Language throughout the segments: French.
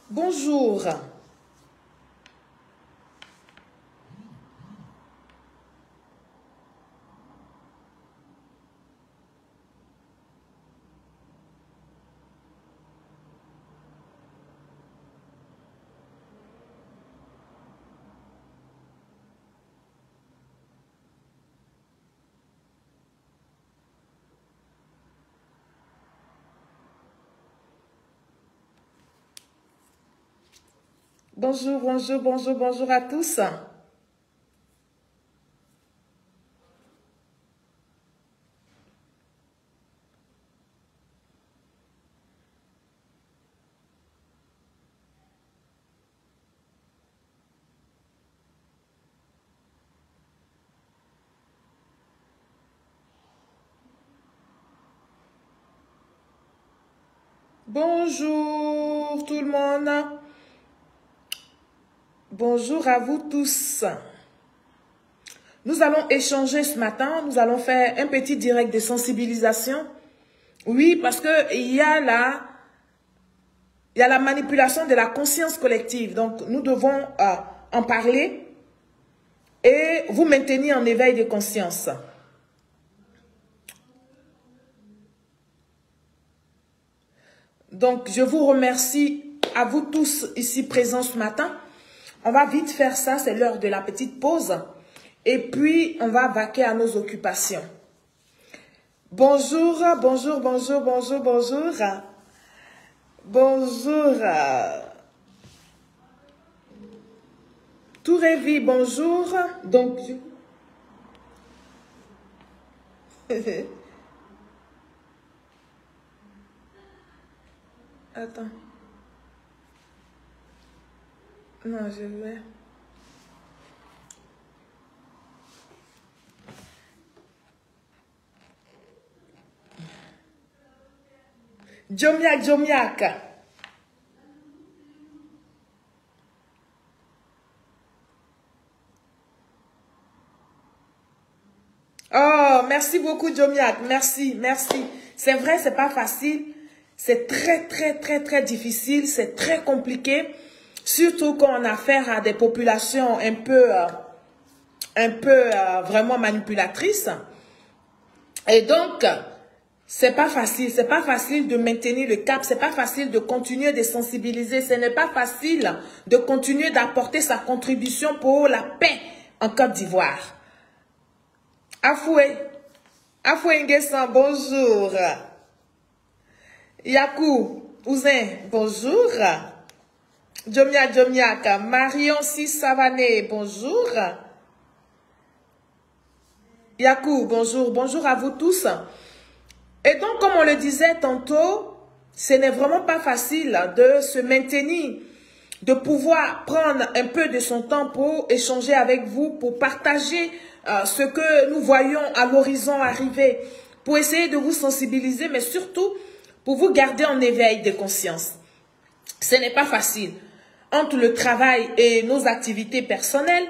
Bonjour. Bonjour, bonjour, bonjour, bonjour à tous. Bonjour tout le monde. Bonjour à vous tous. Nous allons échanger ce matin. Nous allons faire un petit direct de sensibilisation. Oui, parce que il y a la manipulation de la conscience collective. Donc, nous devons en parler et vous maintenir en éveil de conscience. Donc, je vous remercie à vous tous ici présents ce matin. On va vite faire ça, c'est l'heure de la petite pause. Et puis, on va vaquer à nos occupations. Bonjour, bonjour, bonjour, bonjour, bonjour. Bonjour. Tourévi, bonjour. Donc, attends. Non, je vais... Djomiak, Djomiak. Oh, merci beaucoup, Djomiak. Merci, merci. C'est vrai, c'est pas facile. C'est très, très, très, très difficile. C'est très compliqué. Surtout quand on a affaire à des populations un peu vraiment manipulatrices. Et donc, c'est pas facile de maintenir le cap, c'est pas facile de continuer de sensibiliser, ce n'est pas facile de continuer d'apporter sa contribution pour la paix en Côte d'Ivoire. Afoué Nguessan, bonjour. Yakou Ouzin, bonjour. Djomiak, Marion Savané, bonjour. Yakou, bonjour, bonjour à vous tous. Et donc, comme on le disait tantôt, ce n'est vraiment pas facile de se maintenir, de pouvoir prendre un peu de son temps pour échanger avec vous, pour partager ce que nous voyons à l'horizon arriver, pour essayer de vous sensibiliser, mais surtout pour vous garder en éveil de conscience. Ce n'est pas facile. Entre le travail et nos activités personnelles,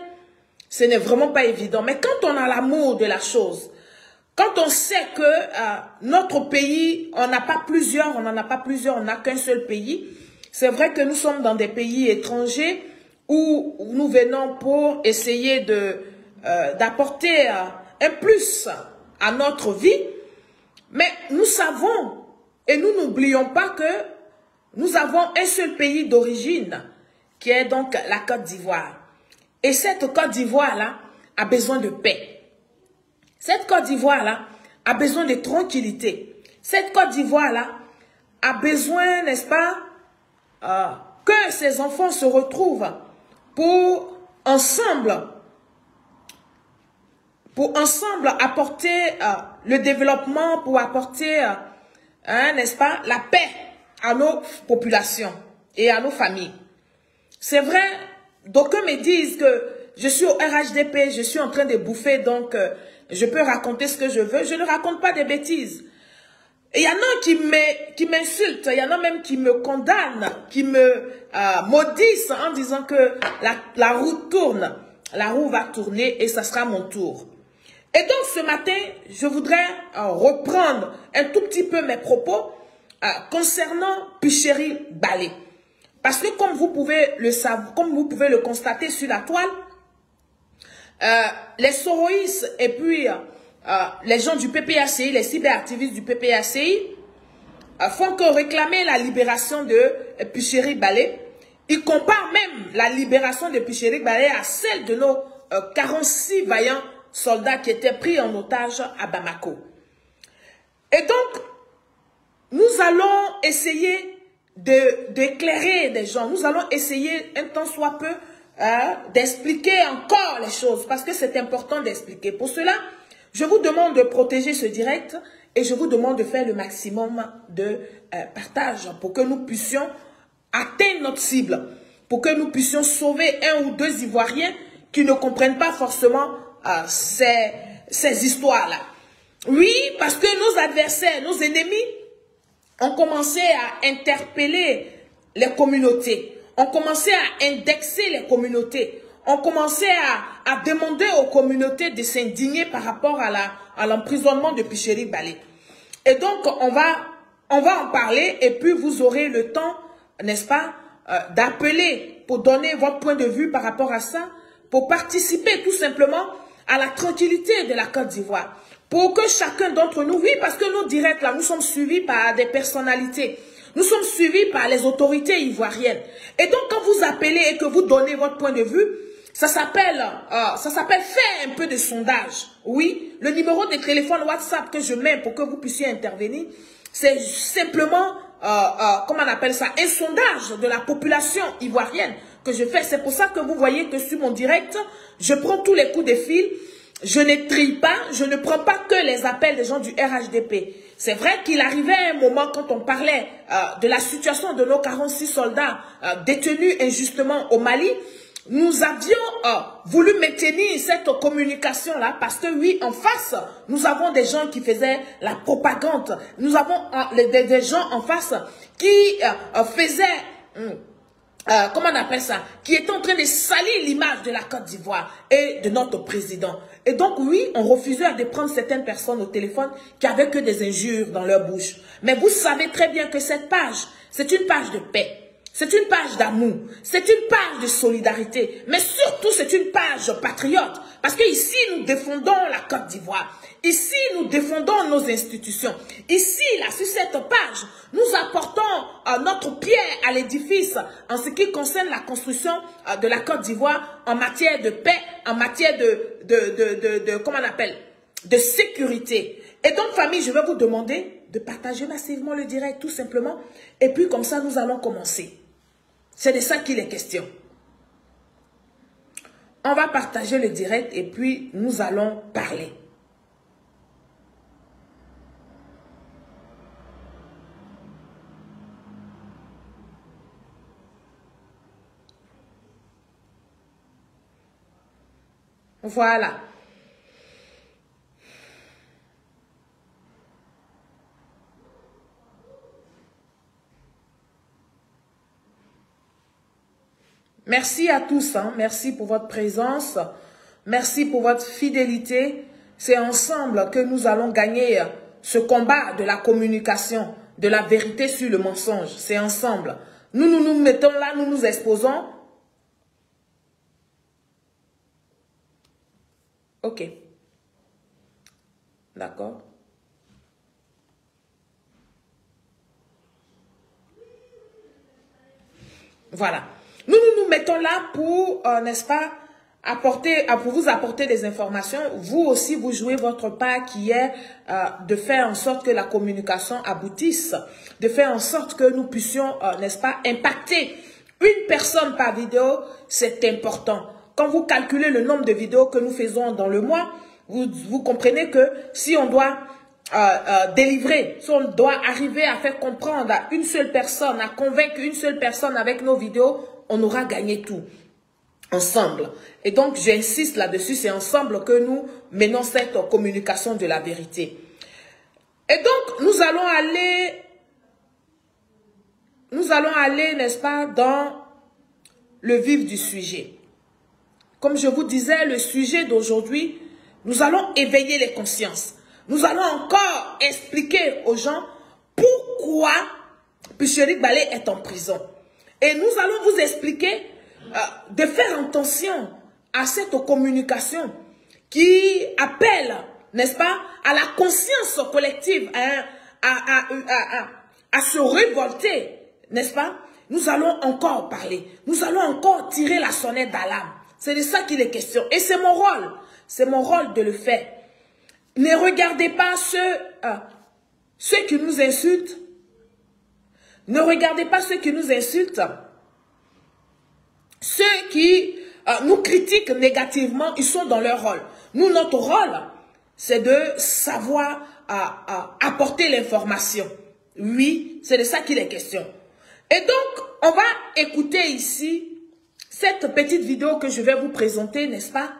ce n'est vraiment pas évident. Mais quand on a l'amour de la chose, quand on sait que notre pays, on n'en a pas plusieurs, on n'a qu'un seul pays. C'est vrai que nous sommes dans des pays étrangers où nous venons pour essayer d'apporter un plus à notre vie. Mais nous savons et nous n'oublions pas que nous avons un seul pays d'origine qui est donc la Côte d'Ivoire. Et cette Côte d'Ivoire-là a besoin de paix. Cette Côte d'Ivoire-là a besoin de tranquillité. Cette Côte d'Ivoire-là a besoin, n'est-ce pas, que ses enfants se retrouvent pour ensemble apporter le développement, pour apporter, n'est-ce pas, la paix à nos populations et à nos familles. C'est vrai, d'aucuns me disent que je suis au RHDP, je suis en train de bouffer, donc je peux raconter ce que je veux. Je ne raconte pas des bêtises. Il y en a qui m'insultent, il y en a même qui me condamnent, qui me maudissent en disant que la roue tourne. La roue va tourner et ça sera mon tour. Et donc ce matin, je voudrais reprendre un tout petit peu mes propos concernant Picheri Balé. Parce que comme vous pouvez le savoir, comme vous pouvez le constater sur la toile, les soroïstes et puis les gens du PPACI, les cyberactivistes du PPACI, font que réclamer la libération de Picherick Balé. Ils comparent même la libération de Picherick Balé à celle de nos 46 vaillants soldats qui étaient pris en otage à Bamako. Et donc, nous allons essayer d'éclairer des gens. Nous allons essayer, un temps soit peu, d'expliquer encore les choses. Parce que c'est important d'expliquer. Pour cela, je vous demande de protéger ce direct et je vous demande de faire le maximum de partage pour que nous puissions atteindre notre cible. Pour que nous puissions sauver un ou deux Ivoiriens qui ne comprennent pas forcément ces histoires-là. Oui, parce que nos adversaires, nos ennemis ont commencé à interpeller les communautés, ont commencé à indexer les communautés, ont commencé à demander aux communautés de s'indigner par rapport à l'emprisonnement de Picherick Balé. Et donc, on va en parler et puis vous aurez le temps, n'est-ce pas, d'appeler pour donner votre point de vue par rapport à ça, pour participer tout simplement à la tranquillité de la Côte d'Ivoire. Pour que chacun d'entre nous, oui, parce que nos directs là, nous sommes suivis par des personnalités. Nous sommes suivis par les autorités ivoiriennes. Et donc, quand vous appelez et que vous donnez votre point de vue, ça s'appelle faire un peu de sondage. Oui, le numéro de téléphone WhatsApp que je mets pour que vous puissiez intervenir, c'est simplement, comment on appelle ça, un sondage de la population ivoirienne que je fais. C'est pour ça que vous voyez que sur mon direct, je prends tous les coups de fil. Je ne trie pas, je ne prends pas que les appels des gens du RHDP. C'est vrai qu'il arrivait un moment quand on parlait de la situation de nos 46 soldats détenus injustement au Mali. Nous avions voulu maintenir cette communication-là parce que oui, en face, nous avons des gens qui faisaient la propagande. Nous avons des gens en face qui faisaient... comment on appelle ça, qui est en train de salir l'image de la Côte d'Ivoire et de notre président. Et donc, oui, on refusait de prendre certaines personnes au téléphone qui avaient que des injures dans leur bouche. Mais vous savez très bien que cette page, c'est une page de paix. C'est une page d'amour. C'est une page de solidarité. Mais surtout, c'est une page patriote. Parce que ici, nous défendons la Côte d'Ivoire. Ici, nous défendons nos institutions. Ici, là, sur cette page, nous apportons notre pierre à l'édifice en ce qui concerne la construction de la Côte d'Ivoire en matière de paix, en matière comment on appelle, de sécurité. Et donc, famille, je vais vous demander de partager massivement le direct, tout simplement. Et puis, comme ça, nous allons commencer. C'est de ça qu'il est question. On va partager le direct et puis nous allons parler. Voilà. Merci à tous, hein. Merci pour votre présence, merci pour votre fidélité. C'est ensemble que nous allons gagner ce combat de la communication, de la vérité sur le mensonge. C'est ensemble. Nous nous mettons là, nous nous exposons. Ok. D'accord. Voilà. Nous mettons là pour, n'est-ce pas, pour vous apporter des informations. Vous aussi, vous jouez votre part qui est de faire en sorte que la communication aboutisse, de faire en sorte que nous puissions, n'est-ce pas, impacter une personne par vidéo. C'est important. Quand vous calculez le nombre de vidéos que nous faisons dans le mois, vous comprenez que si on doit délivrer, si on doit arriver à faire comprendre à une seule personne, à convaincre une seule personne avec nos vidéos, on aura gagné tout, ensemble. Et donc, j'insiste là-dessus, c'est ensemble que nous menons cette communication de la vérité. Et donc, nous allons aller, n'est-ce pas, dans le vif du sujet. Comme je vous disais, le sujet d'aujourd'hui, nous allons éveiller les consciences. Nous allons encore expliquer aux gens pourquoi Picherick Balé est en prison. Et nous allons vous expliquer de faire attention à cette communication qui appelle, n'est-ce pas, à la conscience collective, à se révolter, n'est-ce pas? Nous allons encore parler, nous allons encore tirer la sonnette d'alarme. C'est de ça qu'il est question. Et c'est mon rôle de le faire. Ne regardez pas ceux qui nous insultent. Ne regardez pas ceux qui nous insultent. Ceux qui nous critiquent négativement, ils sont dans leur rôle. Nous, notre rôle, c'est de savoir apporter l'information. Oui, c'est de ça qu'il est question. Et donc, on va écouter ici cette petite vidéo que je vais vous présenter, n'est-ce pas?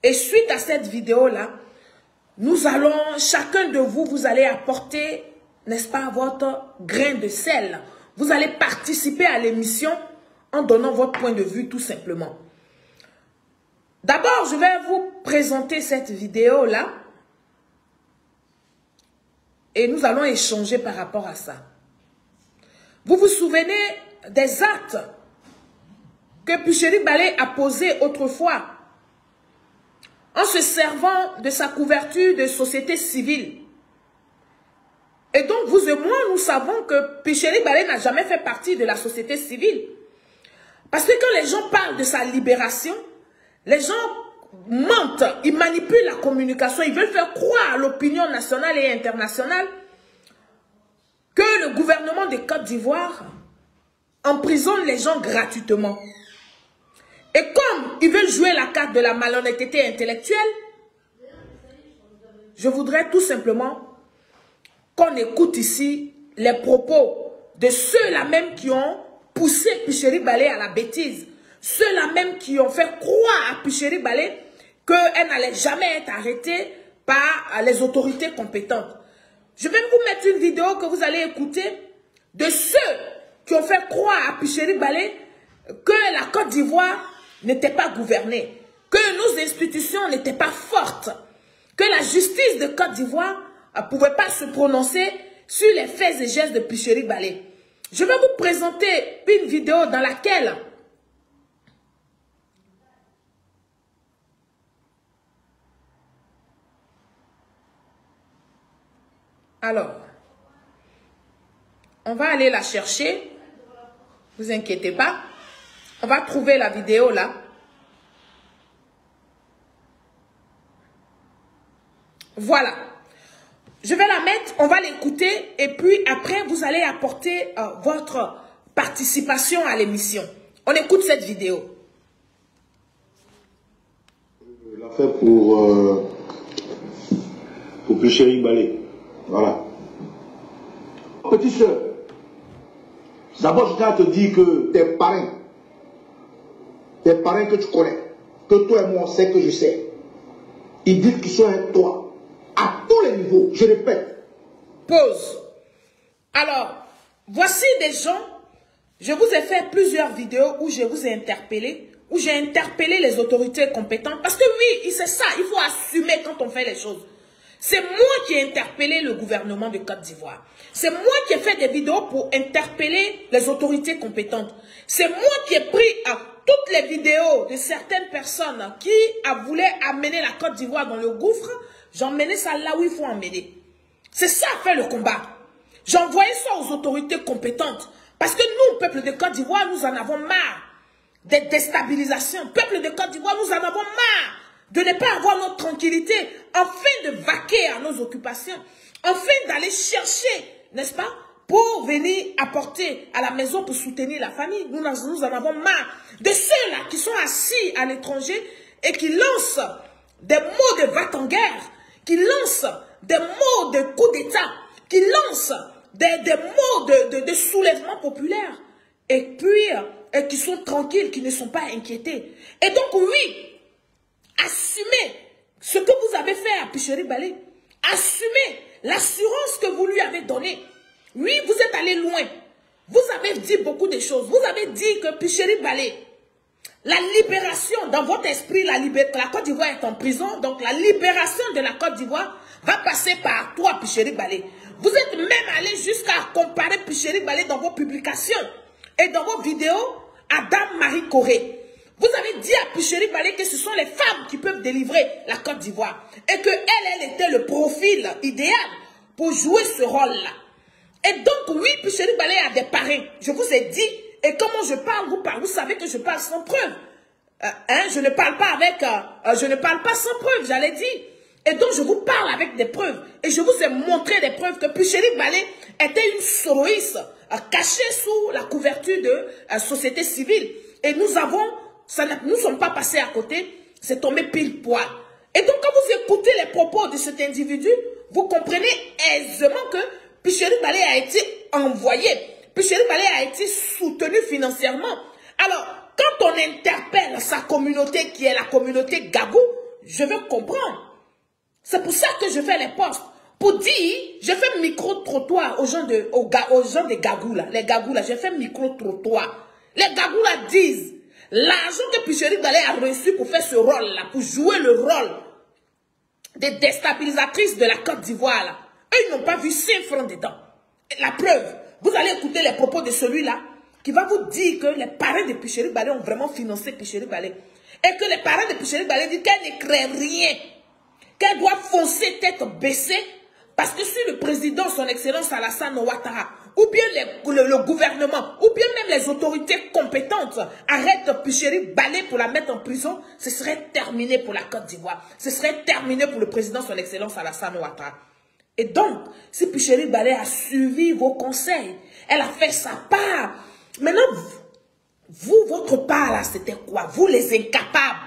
Et suite à cette vidéo-là, nous allons, chacun de vous, vous allez apporter, n'est-ce pas, votre grain de sel. Vous allez participer à l'émission en donnant votre point de vue tout simplement. D'abord, je vais vous présenter cette vidéo-là. Et nous allons échanger par rapport à ça. Vous vous souvenez des actes que Picheri Balé a posés autrefois en se servant de sa couverture de société civile. Et donc, vous et moi, nous savons que Picheri Balé n'a jamais fait partie de la société civile. Parce que quand les gens parlent de sa libération, les gens mentent, ils manipulent la communication, ils veulent faire croire à l'opinion nationale et internationale que le gouvernement de Côte d'Ivoire emprisonne les gens gratuitement. Et comme ils veulent jouer la carte de la malhonnêteté intellectuelle, je voudrais tout simplement qu'on écoute ici les propos de ceux-là même qui ont poussé Picheri Balé à la bêtise. Ceux-là même qui ont fait croire à Picheri Balé qu'elle n'allait jamais être arrêtée par les autorités compétentes. Je vais vous mettre une vidéo que vous allez écouter de ceux qui ont fait croire à Picheri Balé que la Côte d'Ivoire n'était pas gouvernée, que nos institutions n'étaient pas fortes, que la justice de Côte d'Ivoire ne pouvait pas se prononcer sur les faits et gestes de Picheri Balé. Je vais vous présenter une vidéo dans laquelle alors, on va aller la chercher. Ne vous inquiétez pas. On va trouver la vidéo là. Voilà. Je vais la mettre, on va l'écouter et puis après, vous allez apporter votre participation à l'émission. On écoute cette vidéo. L'affaire pour Picheri Balé. Voilà. Petite soeur, d'abord je tiens à te dire que tes parrains que tu connais, que toi et moi on sait que je sais, ils disent qu'ils sont avec toi à tous les niveaux, je répète. Pause. Alors, voici des gens, je vous ai fait plusieurs vidéos où je vous ai interpellé, où j'ai interpellé les autorités compétentes, parce que oui, c'est ça, il faut assumer quand on fait les choses. C'est moi qui ai interpellé le gouvernement de Côte d'Ivoire. C'est moi qui ai fait des vidéos pour interpeller les autorités compétentes. C'est moi qui ai pris toutes les vidéos de certaines personnes qui voulaient amener la Côte d'Ivoire dans le gouffre. J'emmenais ça là où il faut emmener. C'est ça fait le combat. J'envoyais ça aux autorités compétentes. Parce que nous, peuple de Côte d'Ivoire, nous en avons marre des déstabilisations. Peuple de Côte d'Ivoire, nous en avons marre de ne pas avoir notre tranquillité, afin de vaquer à nos occupations, afin d'aller chercher, n'est-ce pas, pour venir apporter à la maison pour soutenir la famille. Nous en avons marre de ceux-là qui sont assis à l'étranger et qui lancent des mots de va-t-en-guerre, qui lancent des mots de coup d'État, qui lancent des mots de soulèvement populaire, et puis qui sont tranquilles, qui ne sont pas inquiétés. Et donc oui, assumez ce que vous avez fait à Picheri Balé. Assumez l'assurance que vous lui avez donnée. Oui, vous êtes allé loin. Vous avez dit beaucoup de choses. Vous avez dit que Picheri Balé, la libération, dans votre esprit, la Côte d'Ivoire est en prison. Donc la libération de la Côte d'Ivoire va passer par toi, Picheri Balé. Vous êtes même allé jusqu'à comparer Picheri Balé dans vos publications. Et dans vos vidéos, à Dame Marie Corée, vous avez dit à Picheri Balé que ce sont les femmes qui peuvent délivrer la Côte d'Ivoire. Et qu'elle était le profil idéal pour jouer ce rôle-là. Et donc, oui, Picheri Balé a des parrains. Je vous ai dit, et comment je parle, vous savez que je parle sans preuve. Je ne parle pas je ne parle pas sans preuve, j'allais dire. Et donc, je vous parle avec des preuves. Et je vous ai montré des preuves que Picheri Balé était une soroïste cachée sous la couverture de société civile. Et nous ne sommes pas passés à côté, c'est tombé pile poil. Et donc, quand vous écoutez les propos de cet individu, vous comprenez aisément que Picheri Balé a été envoyé. Picheri Balé a été soutenu financièrement. Alors, quand on interpelle sa communauté, qui est la communauté Gagou, je veux comprendre. C'est pour ça que je fais les posts. Pour dire, je fais micro-trottoir aux gens des Gagou là. Les Gagou là, je fais micro-trottoir. Les Gagou là disent, l'argent que Picheri Balé a reçu pour faire ce rôle-là, pour jouer le rôle des déstabilisatrices de la Côte d'Ivoire, là, eux, ils n'ont pas vu 5 francs dedans. Et la preuve, vous allez écouter les propos de celui-là, qui va vous dire que les parents de Picheri Balé ont vraiment financé Picheri Balé. Et que les parents de Picheri Balé disent qu'elle ne crée rien, qu'elle doit foncer tête baissée, parce que si le président, son excellence Alassane Ouattara, ou bien le gouvernement, ou bien même les autorités compétentes arrêtent Picheri Balé pour la mettre en prison, ce serait terminé pour la Côte d'Ivoire. Ce serait terminé pour le président, son excellence Alassane Ouattara. Et donc, si Picheri Balé a suivi vos conseils, elle a fait sa part. Maintenant, votre part là, c'était quoi? Vous les incapables.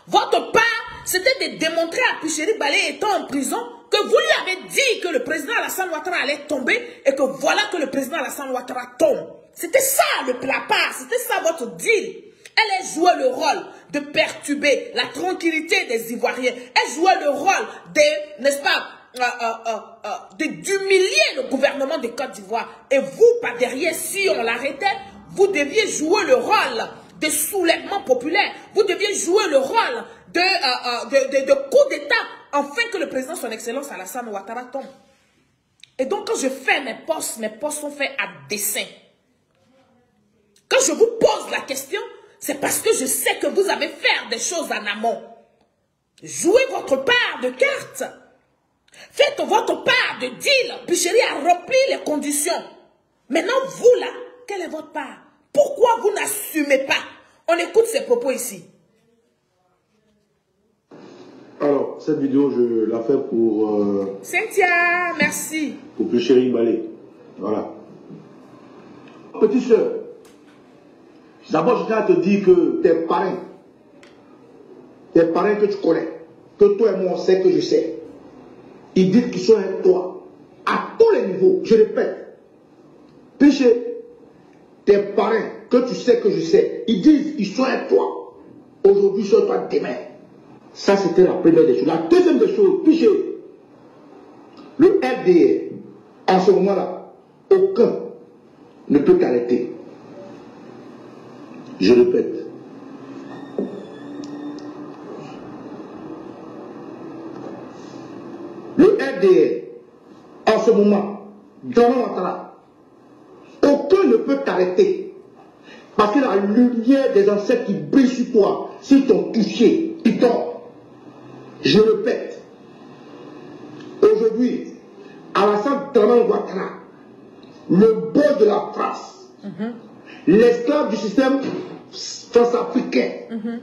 Votre part, c'était de démontrer à Picheri Balé étant en prison que vous lui avez dit que le président Alassane Ouattara allait tomber et que voilà que le président Alassane Ouattara tombe. C'était ça la part, c'était ça votre deal. Elle a joué le rôle de perturber la tranquillité des Ivoiriens. Elle jouait le rôle de, n'est-ce pas, d'humilier le gouvernement de Côte d'Ivoire. Et vous, par derrière, si on l'arrêtait, vous deviez jouer le rôle de soulèvement populaire. Vous deviez jouer le rôle de coup d'État, afin que le président, son excellence Alassane Ouattara, tombe. Et donc, quand je fais mes posts sont faits à dessein. Quand je vous pose la question, c'est parce que je sais que vous avez fait des choses en amont. Jouez votre part de carte. Faites votre part de deal. Picheri a rempli les conditions. Maintenant, vous là, quelle est votre part? Pourquoi vous n'assumez pas? On écoute ces propos ici. Alors, cette vidéo, je la fais pour... Cynthia, merci. Pour Picheri Balé. Voilà. Petite soeur, d'abord, je tiens à te dire que tes parrains que tu connais, que toi et moi on sait que je sais, ils disent qu'ils sont avec toi, à tous les niveaux, je répète. Picheri, tes parrains que tu sais que je sais, ils disent qu'ils sont avec toi. Aujourd'hui, ils sont avec toi demain. Ça, c'était la première des choses. La deuxième des choses, Picheri, le FDR, en ce moment-là, aucun ne peut t'arrêter. Je répète. Le FDR, en ce moment, dans notre aucun ne peut t'arrêter. Parce que la lumière des ancêtres qui brille sur toi, s'ils t'ont touché, ils tombent. Je répète. Aujourd'hui, Alassane Ouattara, le boss de la France, l'esclave du système france-africain,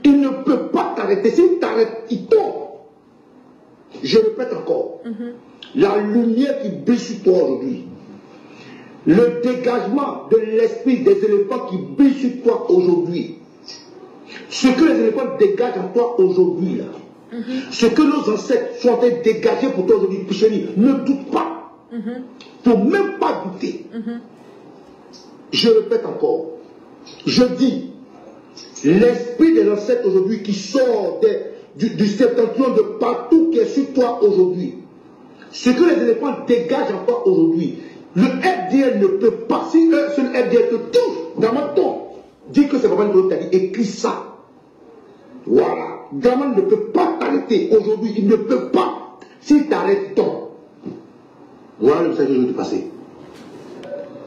il ne peut pas t'arrêter. S'il t'arrête, il tombe. Je répète encore. La lumière qui brille sur toi aujourd'hui, le dégagement de l'esprit des éléphants qui brillent sur toi aujourd'hui, ce que les éléphants dégagent en toi aujourd'hui, ce que nos ancêtres sont en train de dégager pour toi aujourd'hui, Picheri, ne doute pas. Il ne faut même pas douter. Je répète encore. Je dis, l'esprit des ancêtres aujourd'hui qui sort du septentrion de partout qui est sur toi aujourd'hui, ce que les éléphants dégagent en toi aujourd'hui, le FDL ne peut pas, si le FDL te touche dans mon ton, dis que c'est vraiment une autre, écris ça. Voilà. Draman ne peut pas t'arrêter aujourd'hui, il ne peut pas. S'il t'arrête, tombe. Voilà le message que je veux te passer.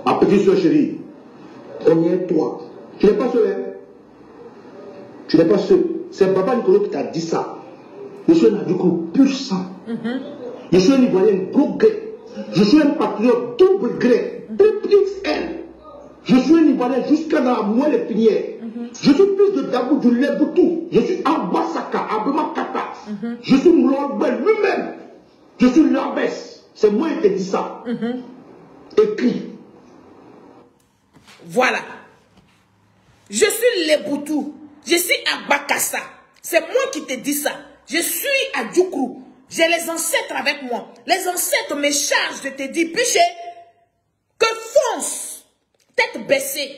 Ma petite soeur chérie, On y est toi. Tu n'es pas seul, hein? Tu n'es pas seul. C'est Baba Nicolas qui t'a dit ça. Je suis un Adjoukrou pur sang. Je suis un Ivoirien gros gré. Je suis un patriote double gré. XL. Je suis un Ivoirien jusqu'à dans la moelle épinière. Je suis fils de Dabou du Leboutou. Je suis Abasaka, Abema Kata. Je suis Moulambel lui-même. Je suis Labès. C'est moi qui t'ai dit ça. Écrit. Voilà. Je suis Leboutou. Je suis Abakassa. C'est moi qui te dis ça. Je suis Adjoukrou. J'ai les ancêtres avec moi. Les ancêtres me chargent de te dire, Piché, que fonce, tête baissée.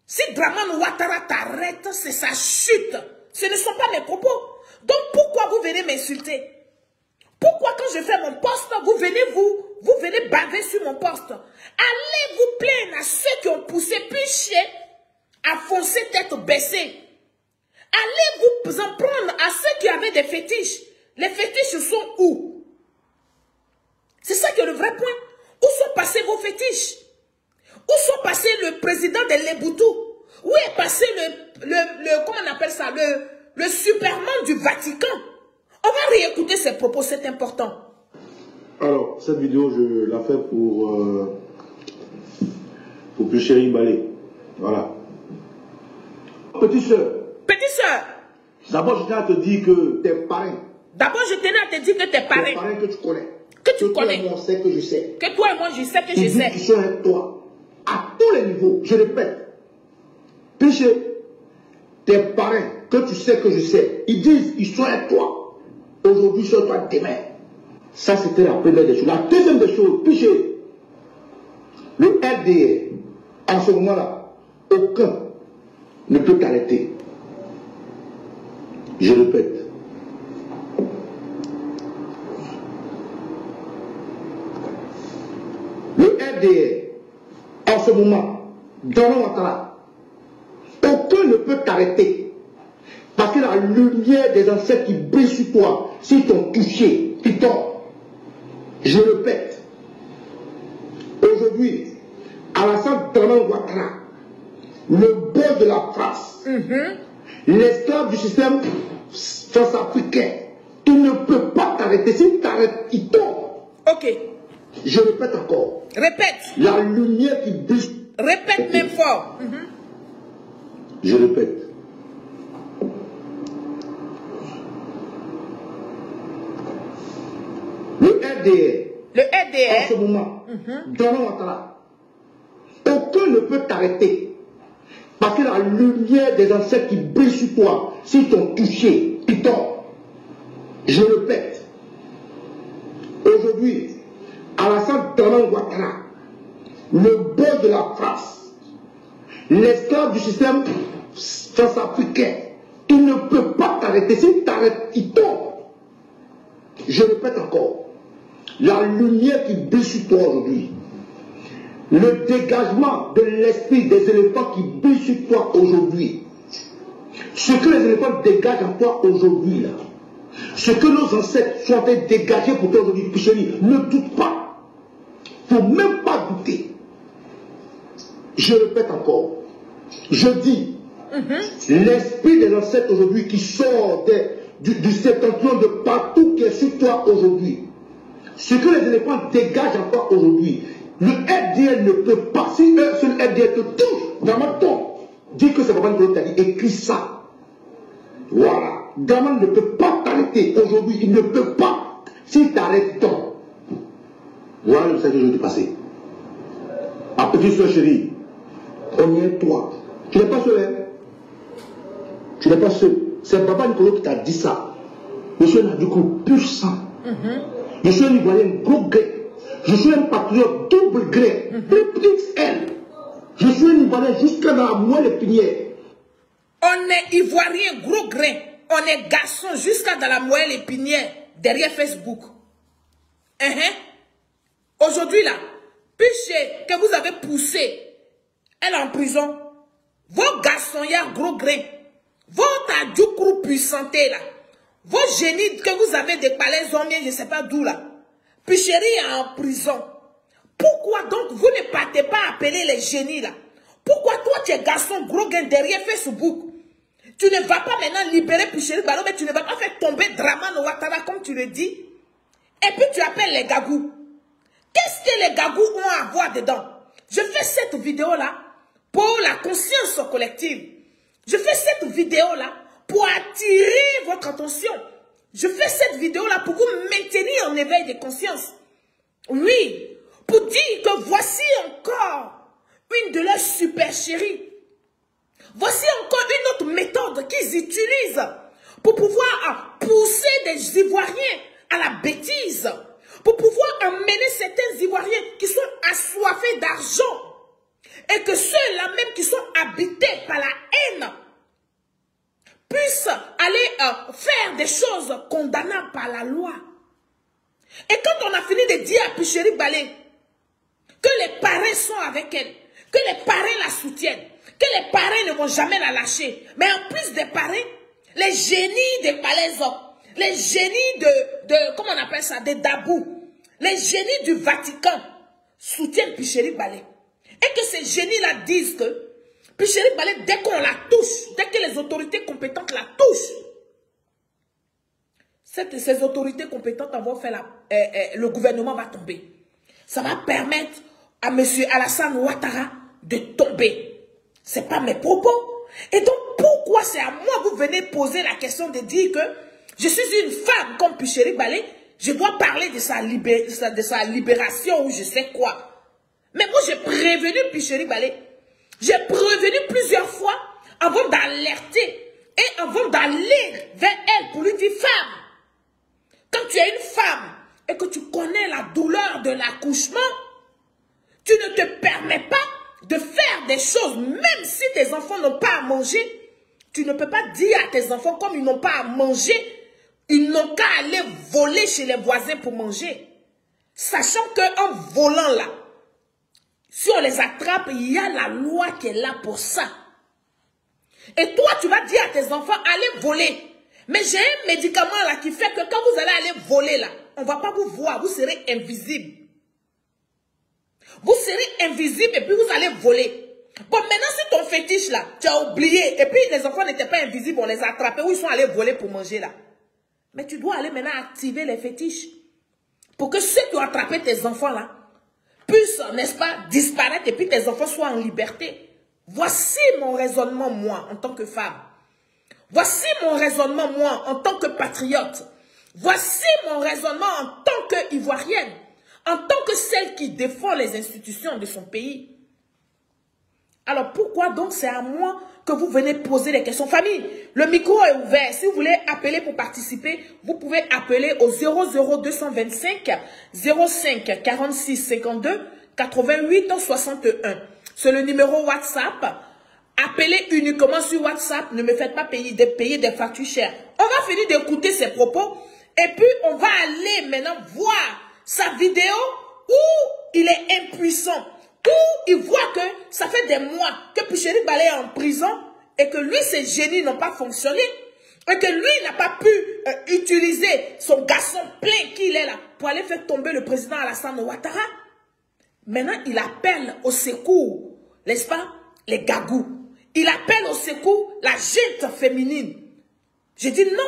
Si Dramane Ouattara t'arrête, c'est sa chute. Ce ne sont pas mes propos. Donc pourquoi vous venez m'insulter? Pourquoi quand je fais mon poste, vous venez baver sur mon poste? Allez vous plaindre à ceux qui ont poussé Piché à foncer tête baissée. Allez vous en prendre à ceux qui avaient des fétiches. Les fétiches sont où? C'est ça qui est le vrai point. Où sont passés vos fétiches? Où sont passés le président de Leboutou? Où est passé comment on appelle ça, le Superman du Vatican? On va réécouter ses propos, c'est important. Alors, cette vidéo, je la fais pour Chéri Balé. Voilà. Petite soeur. Petite soeur. D'abord, je tiens à te dire que tes parrains. D'abord, je tenais à te dire que tes parrains. Tes parrains que tu connais. Que tu connais. Que toi et moi, on sait que je sais. Que toi et moi, je sais que je sais. Ils sont avec toi. À tous les niveaux. Je répète. Piché, tes parrains, que tu sais que je sais, ils disent, ils sont avec toi. Aujourd'hui, sur toi demain. Ça, c'était la première des choses. La deuxième des choses, Piché, le RDR, en ce moment-là, aucun ne peut t'arrêter. Je répète. Le RDR, en ce moment, dans le Ouattara, aucun ne peut t'arrêter. Parce que la lumière des ancêtres qui brille sur toi, s'ils t'ont touché, ils t'ont. Je répète. Aujourd'hui, Alassane Dramane Ouattara, le boss de la France, l'esclave du système France-africain, il ne peut pas t'arrêter. S'il t'arrête, il tombe. Ok. Je répète encore. Répète. La lumière qui brille. Répète même fort. Je répète. Le RDR, en ce moment, dans le Ouattara, aucun ne peut t'arrêter. Parce que la lumière des ancêtres qui brille sur toi, s'ils t'ont touché, ils tombent. Je répète. Aujourd'hui, Alassane Dramane Ouattara, le boss de la France, l'esclave du système France-africain, il ne peut pas t'arrêter. S'il t'arrête, il tombe. Je répète encore. La lumière qui brille sur toi aujourd'hui, le dégagement de l'esprit des éléphants qui brillent sur toi aujourd'hui, ce que les éléphants dégagent en toi aujourd'hui, là, ce que nos ancêtres sont en train de dégager pour toi aujourd'hui, Picheli, ne doute pas. Il ne faut même pas douter. Je répète encore. Je dis, l'esprit des ancêtres aujourd'hui qui sort du septentrion de partout qui est sur toi aujourd'hui, ce que les éléphants dégagent en toi aujourd'hui, le RDL ne peut pas, si le RDL te touche dans ma tombe, dis que c'est Baba Nicolas qui t'a dit, écris ça. Voilà. Dramane ne peut pas t'arrêter aujourd'hui, il ne peut pas. S'il t'arrête, tombe. Voilà le message que je vais te passer. À petite soeur chérie, on y est toi. Tu n'es pas seul, hein? Tu n'es pas seul. C'est Baba Nicolas qui t'a dit ça. Je suis un Adjoukrou pur sang. Je suis un Ivoirien gros gré. Je suis un patriote double gré. XL. Je suis un Ivoirien jusqu'à dans la moelle épinière. On est Ivoirien gros grain. On est garçon jusqu'à dans la moelle épinière derrière Facebook. Aujourd'hui là, Piché que vous avez poussé, elle est en prison. Vos garçons, il y a gros grain. Votre Adjoukrou puissanté là. Vos génies que vous avez des palais zombies, je ne sais pas d'où là. Picheri est en prison. Pourquoi donc vous ne partez pas appeler les génies là? Pourquoi toi toi, tu es garçon, gros gain derrière Facebook. Tu ne vas pas maintenant libérer Picheri Balo, mais tu ne vas pas faire tomber Dramane Ouattara, comme tu le dis. Et puis tu appelles les gagous. Qu'est-ce que les gagous ont à voir dedans? Je fais cette vidéo-là pour la conscience collective. Je fais cette vidéo-là pour attirer votre attention. Je fais cette vidéo-là pour vous maintenir en éveil de conscience. Oui, pour dire que voici encore une de leurs supercheries. Voici encore une autre méthode qu'ils utilisent pour pouvoir pousser des Ivoiriens à la bêtise, pour pouvoir emmener certains Ivoiriens qui sont assoiffés d'argent et que ceux-là même qui sont habités par la haine puissent aller faire des choses condamnables par la loi. Et quand on a fini de dire à Picheri Balé que les parrains sont avec elle, que les parrains la soutiennent, que les parrains ne vont jamais la lâcher, mais en plus des parrains, les génies des Palaiso, les génies de comment on appelle ça, des Dabou, les génies du Vatican soutiennent Picheri Balé. Et que ces génies-là disent que Picheri Balé, dès qu'on la touche, dès que les autorités compétentes la touchent, ces autorités compétentes vont faire le gouvernement va tomber. Ça va permettre à M. Alassane Ouattara de tomber. Ce n'est pas mes propos. Et donc, pourquoi c'est à moi que vous venez poser la question de dire que je suis une femme comme Picheri Balé, je dois parler de sa libération ou je sais quoi. Mais moi, j'ai prévenu Picheri Balé. J'ai prévenu plusieurs fois avant d'alerter et avant d'aller vers elle pour lui dire, femme, quand tu es une femme et que tu connais la douleur de l'accouchement, tu ne te permets pas de faire des choses, même si tes enfants n'ont pas à manger. Tu ne peux pas dire à tes enfants, comme ils n'ont pas à manger, ils n'ont qu'à aller voler chez les voisins pour manger. Sachant qu'en volant là, si on les attrape, il y a la loi qui est là pour ça. Et toi, tu vas dire à tes enfants, allez voler. Mais j'ai un médicament là qui fait que quand vous allez aller voler là, on ne va pas vous voir, vous serez invisible. Vous serez invisible et puis vous allez voler. Bon, maintenant, si ton fétiche là, tu as oublié, et puis les enfants n'étaient pas invisibles, on les a attrapés, où ils sont allés voler pour manger là. Mais tu dois aller maintenant activer les fétiches. Pour que ceux qui ont attrapé tes enfants là, puissent, n'est-ce pas, disparaître et puis tes enfants soient en liberté. Voici mon raisonnement, moi, en tant que femme. Voici mon raisonnement, moi, en tant que patriote. Voici mon raisonnement en tant qu'Ivoirienne, en tant que celle qui défend les institutions de son pays. Alors pourquoi donc c'est à moi que vous venez poser des questions? Famille, le micro est ouvert. Si vous voulez appeler pour participer, vous pouvez appeler au 00225 05 46 52 88 61. C'est le numéro WhatsApp. Appelez uniquement sur WhatsApp. Ne me faites pas payer des factures chères. On va finir d'écouter ses propos. Et puis, on va aller maintenant voir sa vidéo où il est impuissant. Où il voit que ça fait des mois que Picheri Balé est en prison et que lui, ses génies n'ont pas fonctionné. Et que lui n'a pas pu utiliser son garçon plein qu'il est là pour aller faire tomber le président Alassane Ouattara. Maintenant, il appelle au secours, n'est-ce pas, les gagous. Il appelle au secours la gente féminine. J'ai dit non.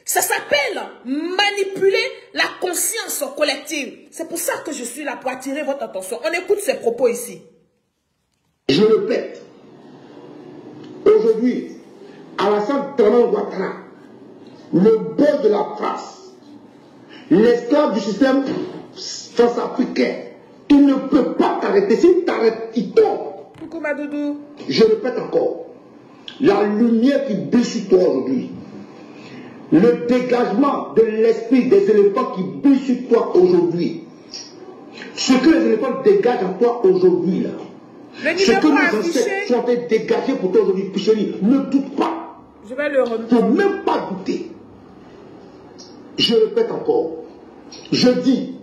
Ça s'appelle manipuler la conscience collective. C'est pour ça que je suis là, pour attirer votre attention. On écoute ces propos ici. Je répète, aujourd'hui, Alassane Ouattara, le beau de la face, l'esclave du système France-africain, il ne peut pas t'arrêter. S'il t'arrête, il tombe. Coucou Madoudou. Je répète encore, la lumière qui brille sur toi aujourd'hui, le dégagement de l'esprit des éléphants qui brillent sur toi aujourd'hui, ce que les éléphants dégagent en toi aujourd'hui, ce que nos ancêtres sont en train de dégager pour toi aujourd'hui, Picheri, ne doute pas. Je vais le remettre. Il ne faut même pas douter. Je répète encore, je dis,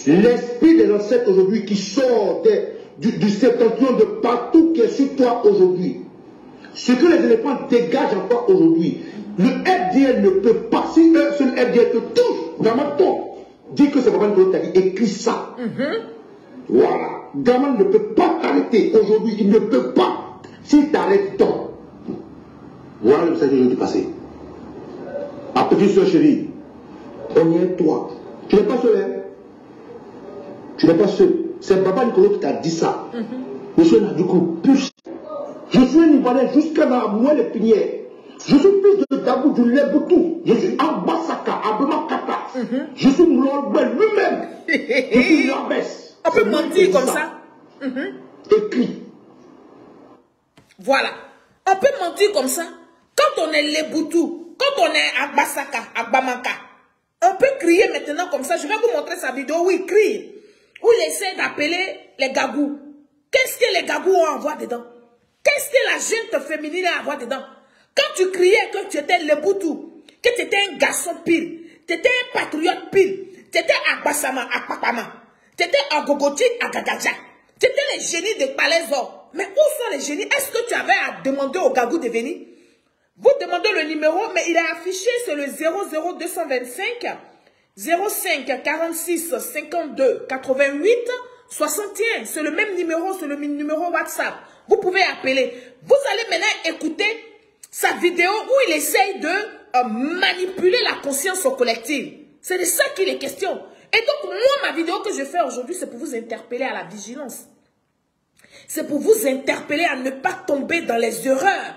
l'esprit des ancêtres aujourd'hui qui sort du septentrion de partout qui est sur toi aujourd'hui, ce que les éléphants dégagent en toi aujourd'hui, le FDL ne peut pas, si le FDL te touche, Gaman dit que c'est Gaman qui t'a dit, écris ça. Voilà. Gaman ne peut pas t'arrêter aujourd'hui, il ne peut pas. Si tu arrêtes tant, voilà le message que je vais te passer. Ma petite soeur chérie, on y est toi. Tu n'es pas seul, hein? Tu n'es pas seul. C'est Baba Nicolas qui t'a dit ça. Je suis un Adjoukou plus. Je suis un Ivoirien jusqu'à la moelle et pinière. Je suis fils de Dabou du Leboutou. Je suis Ambasaka, Abemakata. Je suis Moulambel lui-même. Je suis Lambès. On peut mentir comme ça. Écrit. Voilà. On peut mentir comme ça. Quand on est Leboutou, quand on est Ambasaka, Abamaka, on peut crier maintenant comme ça. Je vais vous montrer sa vidéo où il crie. Où il essaie d'appeler les gagous. Qu'est-ce que les gagous ont à voir dedans? Qu'est-ce que la gente féminine a à voir dedans? Quand tu criais que tu étais Leboutou, que tu étais un garçon pile, tu étais un patriote pile, tu étais Agbasama, Akpapama, tu étais Agogoti, Agagadja, tu étais les génies de Palaiso. Mais où sont les génies? Est-ce que tu avais à demander aux gagous de venir? Vous demandez le numéro, mais il est affiché, c'est le 00225 05 46 52 88 61. C'est le même numéro, c'est le numéro WhatsApp. Vous pouvez appeler. Vous allez maintenant écouter sa vidéo où il essaye de manipuler la conscience collective. C'est de ça qu'il est question. Et donc, moi, ma vidéo que je fais aujourd'hui, c'est pour vous interpeller à la vigilance. C'est pour vous interpeller à ne pas tomber dans les erreurs.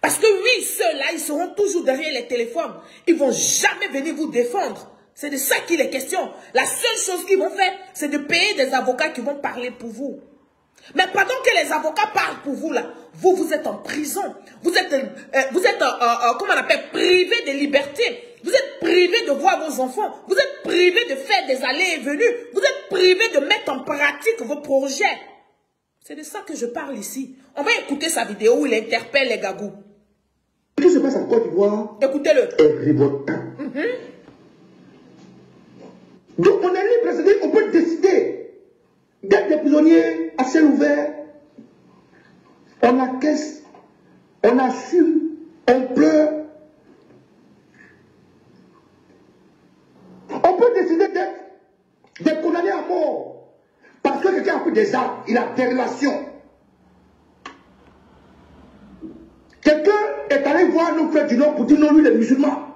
Parce que oui, ceux-là, ils seront toujours derrière les téléphones. Ils ne vont jamais venir vous défendre. C'est de ça qu'il est question. La seule chose qu'ils vont faire, c'est de payer des avocats qui vont parler pour vous. Mais pendant que les avocats parlent pour vous, là, vous êtes en prison. Vous êtes comment on appelle, privé de liberté. Vous êtes privé de voir vos enfants. Vous êtes privé de faire des allées et venues. Vous êtes privé de mettre en pratique vos projets. C'est de ça que je parle ici. On va écouter sa vidéo où il interpelle les gagous. Qu'est-ce qui se passe en Côte d'Ivoire? Écoutez-le. Donc on est libre, c'est-à-dire qu'on peut décider d'être des prisonniers à ciel ouvert. On encaisse, on assume, on pleure. On peut décider d'être des condamnés à mort. Parce que quelqu'un a pris des armes, il a des relations. Quelqu'un est allé voir nos frères du Nord pour dire non, lui, les musulmans.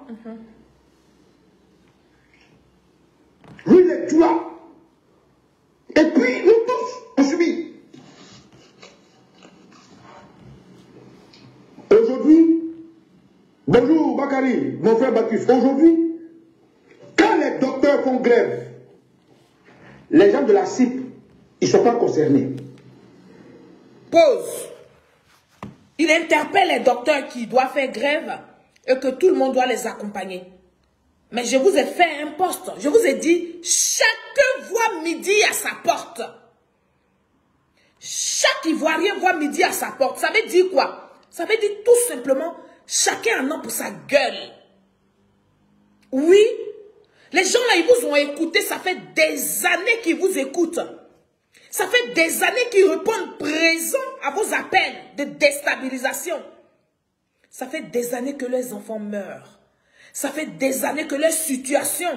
Lui, les tueurs. Et puis, nous tous, on subit. Aujourd'hui, bonjour Bakary, mon frère Baptiste. Aujourd'hui, quand les docteurs font grève, les gens de la CIP, ils ne sont pas concernés. Pause. Il interpelle les docteurs qui doivent faire grève et que tout le monde doit les accompagner. Mais je vous ai fait un poste. Je vous ai dit, chacun voit midi à sa porte. Chaque Ivoirien voit midi à sa porte. Ça veut dire quoi? Ça veut dire tout simplement, chacun en a pour sa gueule. Oui, les gens là, ils vous ont écouté, ça fait des années qu'ils vous écoutent. Ça fait des années qu'ils répondent présents à vos appels de déstabilisation. Ça fait des années que leurs enfants meurent. Ça fait des années que leur situation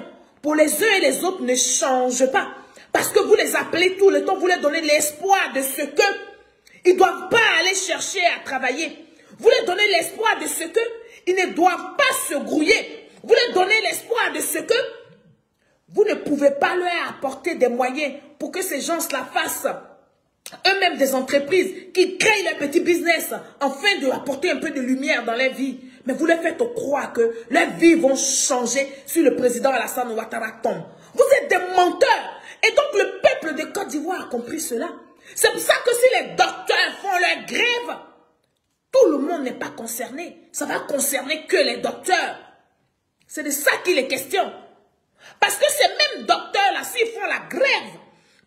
pour les uns et les autres ne change pas. Parce que vous les appelez tout le temps, vous leur donnez l'espoir de ce que ils ne doivent pas aller chercher à travailler. Vous leur donnez l'espoir de ce que ils ne doivent pas se grouiller. Vous leur donnez l'espoir de ce que vous ne pouvez pas leur apporter des moyens pour que ces gens-là fassent eux-mêmes des entreprises qui créent leur petit business afin de apporter un peu de lumière dans leur vie. Mais vous leur faites croire que leurs vies vont changer si le président Alassane Ouattara tombe. Vous êtes des menteurs. Et donc le peuple de Côte d'Ivoire a compris cela. C'est pour ça que si les docteurs font leur grève, tout le monde n'est pas concerné. Ça va concerner que les docteurs. C'est de ça qu'il est question. Parce que ces mêmes docteurs-là, s'ils font la grève,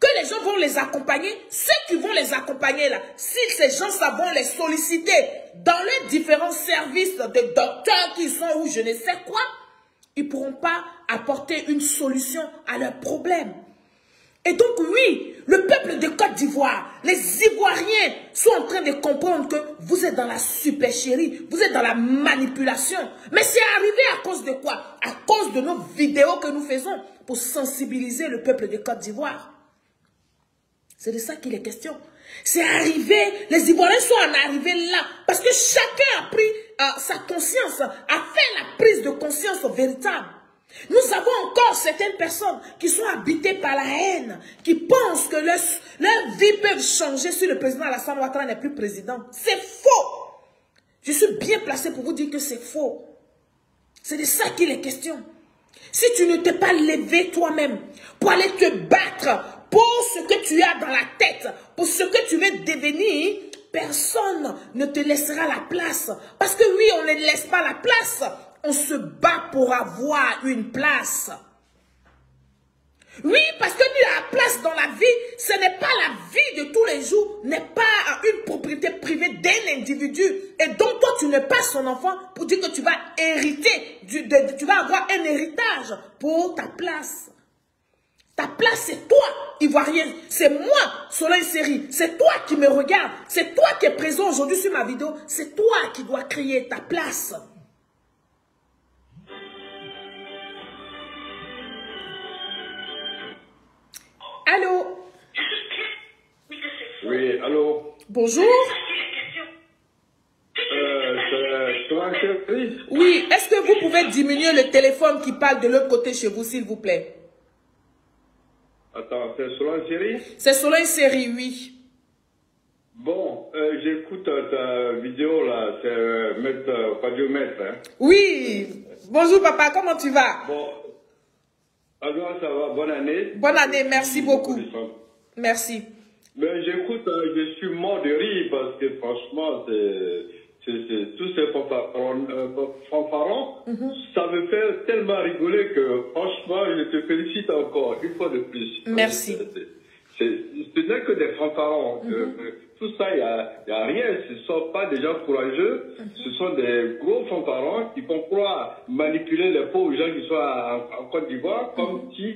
que les gens vont les accompagner, ceux qui vont les accompagner là, si ces gens-là vont les solliciter dans les différents services de docteurs qui sont ou je ne sais quoi, ils ne pourront pas apporter une solution à leurs problèmes. Et donc oui, le peuple de Côte d'Ivoire, les Ivoiriens sont en train de comprendre que vous êtes dans la supercherie, vous êtes dans la manipulation. Mais c'est arrivé à cause de quoi? À cause de nos vidéos que nous faisons pour sensibiliser le peuple de Côte d'Ivoire. C'est de ça qu'il est question. C'est arrivé, les Ivoiriens sont en arrivés là, parce que chacun a pris sa conscience, a fait la prise de conscience véritable. Nous avons encore certaines personnes qui sont habitées par la haine, qui pensent que leur vie peut changer si le président Alassane Ouattara n'est plus président. C'est faux. Je suis bien placé pour vous dire que c'est faux. C'est de ça qu'il est question. Si tu ne t'es pas levé toi-même pour aller te battre pour ce que tu as dans la tête, pour ce que tu veux devenir, personne ne te laissera la place. Parce que oui, on ne laisse pas la place. On se bat pour avoir une place. Oui, parce que la place dans la vie, ce n'est pas la vie de tous les jours, n'est pas une propriété privée d'un individu. Et donc toi, tu n'es pas son enfant pour dire que tu vas hériter, tu vas avoir un héritage pour ta place. Ta place, c'est toi, Ivoirien. C'est moi, Soleil Série. C'est toi qui me regarde. C'est toi qui es présent aujourd'hui sur ma vidéo. C'est toi qui dois créer ta place. Allô? Oui, allô? Bonjour. C'est Oui, est-ce que vous pouvez diminuer le téléphone qui parle de l'autre côté chez vous, s'il vous plaît? Attends, c'est Solange Série? C'est Solange Série, oui. Bon, j'écoute ta vidéo là, c'est Maître Fadio Maître. Hein? Oui. Bonjour papa, comment tu vas? Bon, alors ça va, bonne année. Bonne année, merci beaucoup. Merci. Mais j'écoute, je suis mort de rire parce que franchement, tous ces fanfarons, ça me fait tellement rigoler que franchement, je te félicite encore, une fois de plus. Merci. Ce n'est que des fanfarons. Tout ça, il n'y a rien. Ce ne sont pas des gens courageux. Ce sont des gros fanfarons qui vont pouvoir manipuler les pauvres gens qui sont en Côte d'Ivoire comme si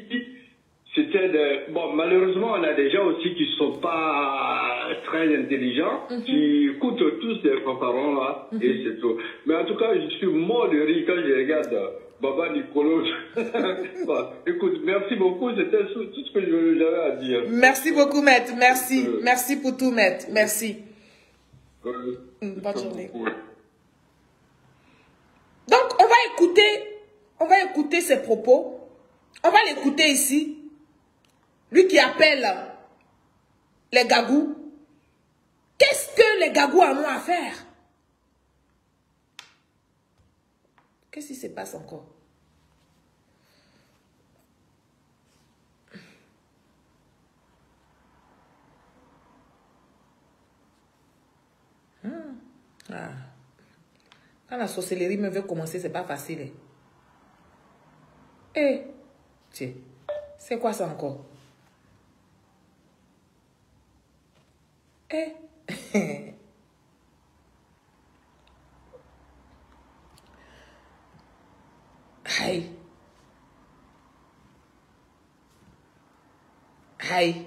c'était des... Bon, malheureusement, on a des gens aussi qui ne sont pas très intelligents, qui écoutent tous ces fanfarons là, et c'est tout. Mais en tout cas, je suis mort de rire quand je regarde Baba Nicolo. Bon, écoute, merci beaucoup, c'était tout ce que j'avais à dire. Merci beaucoup, maître, merci. Merci pour tout, maître, merci. Bonne journée. Donc, on va écouter ses propos. On va l'écouter ici. Lui qui appelle les gagous. Qu'est-ce que les gagous en ont à faire? Qu'est-ce qui se passe encore? Ah. Quand la sorcellerie me veut commencer, c'est pas facile. Eh, tiens, c'est quoi ça encore? Eh. Aïe. Aïe.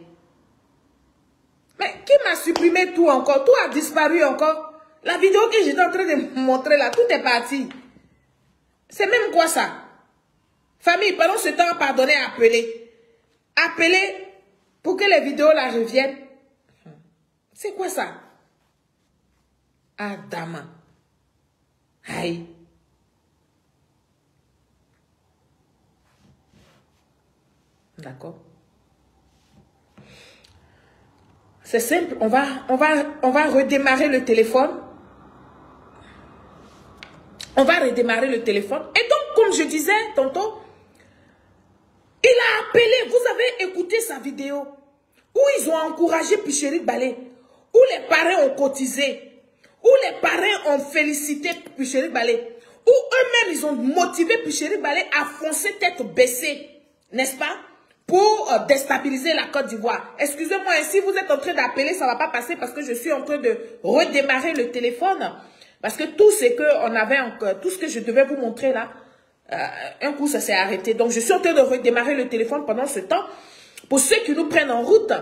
Mais qui m'a supprimé tout encore? Tout a disparu encore. La vidéo que j'étais en train de montrer là, tout est parti. C'est même quoi ça? Famille, pendant ce temps, pardonnez, appelez. Appelez pour que les vidéos là reviennent. C'est quoi ça? Adama. Aïe. D'accord. C'est simple, on va redémarrer le téléphone. On va redémarrer le téléphone. Et donc, comme je disais tantôt, il a appelé, vous avez écouté sa vidéo, où ils ont encouragé Picherick Balé, où les parents ont cotisé, où les parents ont félicité Picherick Balé, où eux-mêmes, ils ont motivé Picherick Balé à foncer tête baissée, n'est-ce pas? Pour déstabiliser la Côte d'Ivoire. Excusez-moi, si vous êtes en train d'appeler, ça ne va pas passer parce que je suis en train de redémarrer le téléphone. Parce que tout ce que on avait encore, tout ce que je devais vous montrer là, un coup ça s'est arrêté. Donc je suis en train de redémarrer le téléphone pendant ce temps. Pour ceux qui nous prennent en route,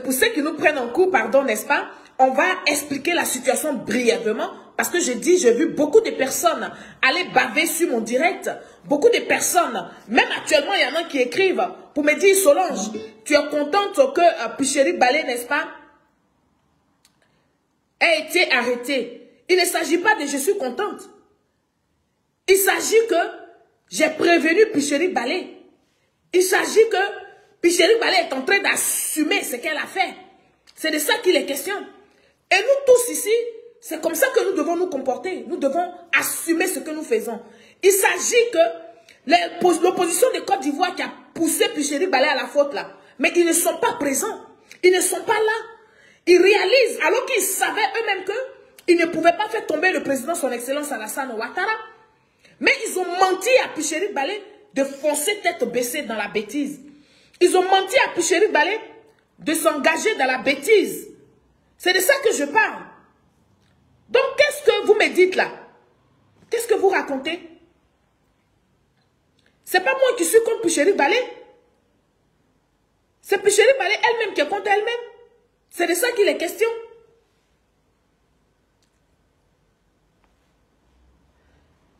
pour ceux qui nous prennent en cours, pardon, n'est-ce pas? On va expliquer la situation brièvement. Parce que j'ai vu beaucoup de personnes aller baver sur mon direct. Beaucoup de personnes, même actuellement, il y en a qui écrivent pour me dire, Solange, tu es contente que Picherick Balé, n'est-ce pas, ait été arrêté, il ne s'agit pas de « je suis contente ». Il s'agit que j'ai prévenu Picheri Balé. Il s'agit que Picheri Balé est en train d'assumer ce qu'elle a fait. C'est de ça qu'il est question. Et nous tous ici, c'est comme ça que nous devons nous comporter. Nous devons assumer ce que nous faisons. Il s'agit que l'opposition de Côte d'Ivoire qui a poussé Picheri Balé à la faute là, mais ils ne sont pas présents. Ils ne sont pas là. Ils réalisent, alors qu'ils savaient eux-mêmes qu'ils ne pouvaient pas faire tomber le président son excellence Alassane Ouattara. Mais ils ont menti à Picheri Balé de foncer tête baissée dans la bêtise. Ils ont menti à Picheri Balé de s'engager dans la bêtise. C'est de ça que je parle. Donc, qu'est-ce que vous me dites là? Qu'est-ce que vous racontez? C'est pas moi qui suis contre Picheri Balé. C'est Picheri Balé elle-même qui est contre elle-même. C'est de ça qu'il est question.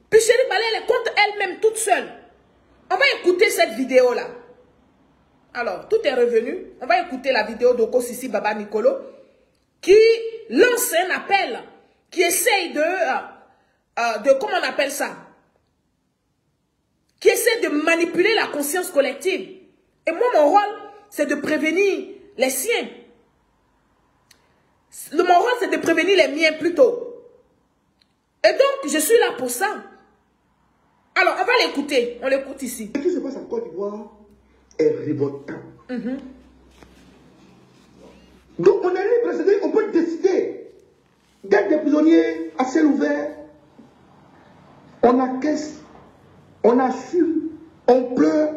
Picheri Balé, elle est contre elle-même toute seule. On va écouter cette vidéo-là. Alors, tout est revenu. On va écouter la vidéo d'Oko Sisi Baba Nicolo qui lance un appel, qui essaye comment on appelle ça? Qui essaie de manipuler la conscience collective. Et moi, mon rôle, c'est de prévenir les siens. Mon rôle, c'est de prévenir les miens plutôt. Et donc, je suis là pour ça. Alors, on va l'écouter. On l'écoute ici. Ce qui se passe en Côte d'Ivoire est révoltant. Donc, on est libre, on peut décider d'être des prisonniers à ciel ouvert. On encaisse, on assume, on pleure.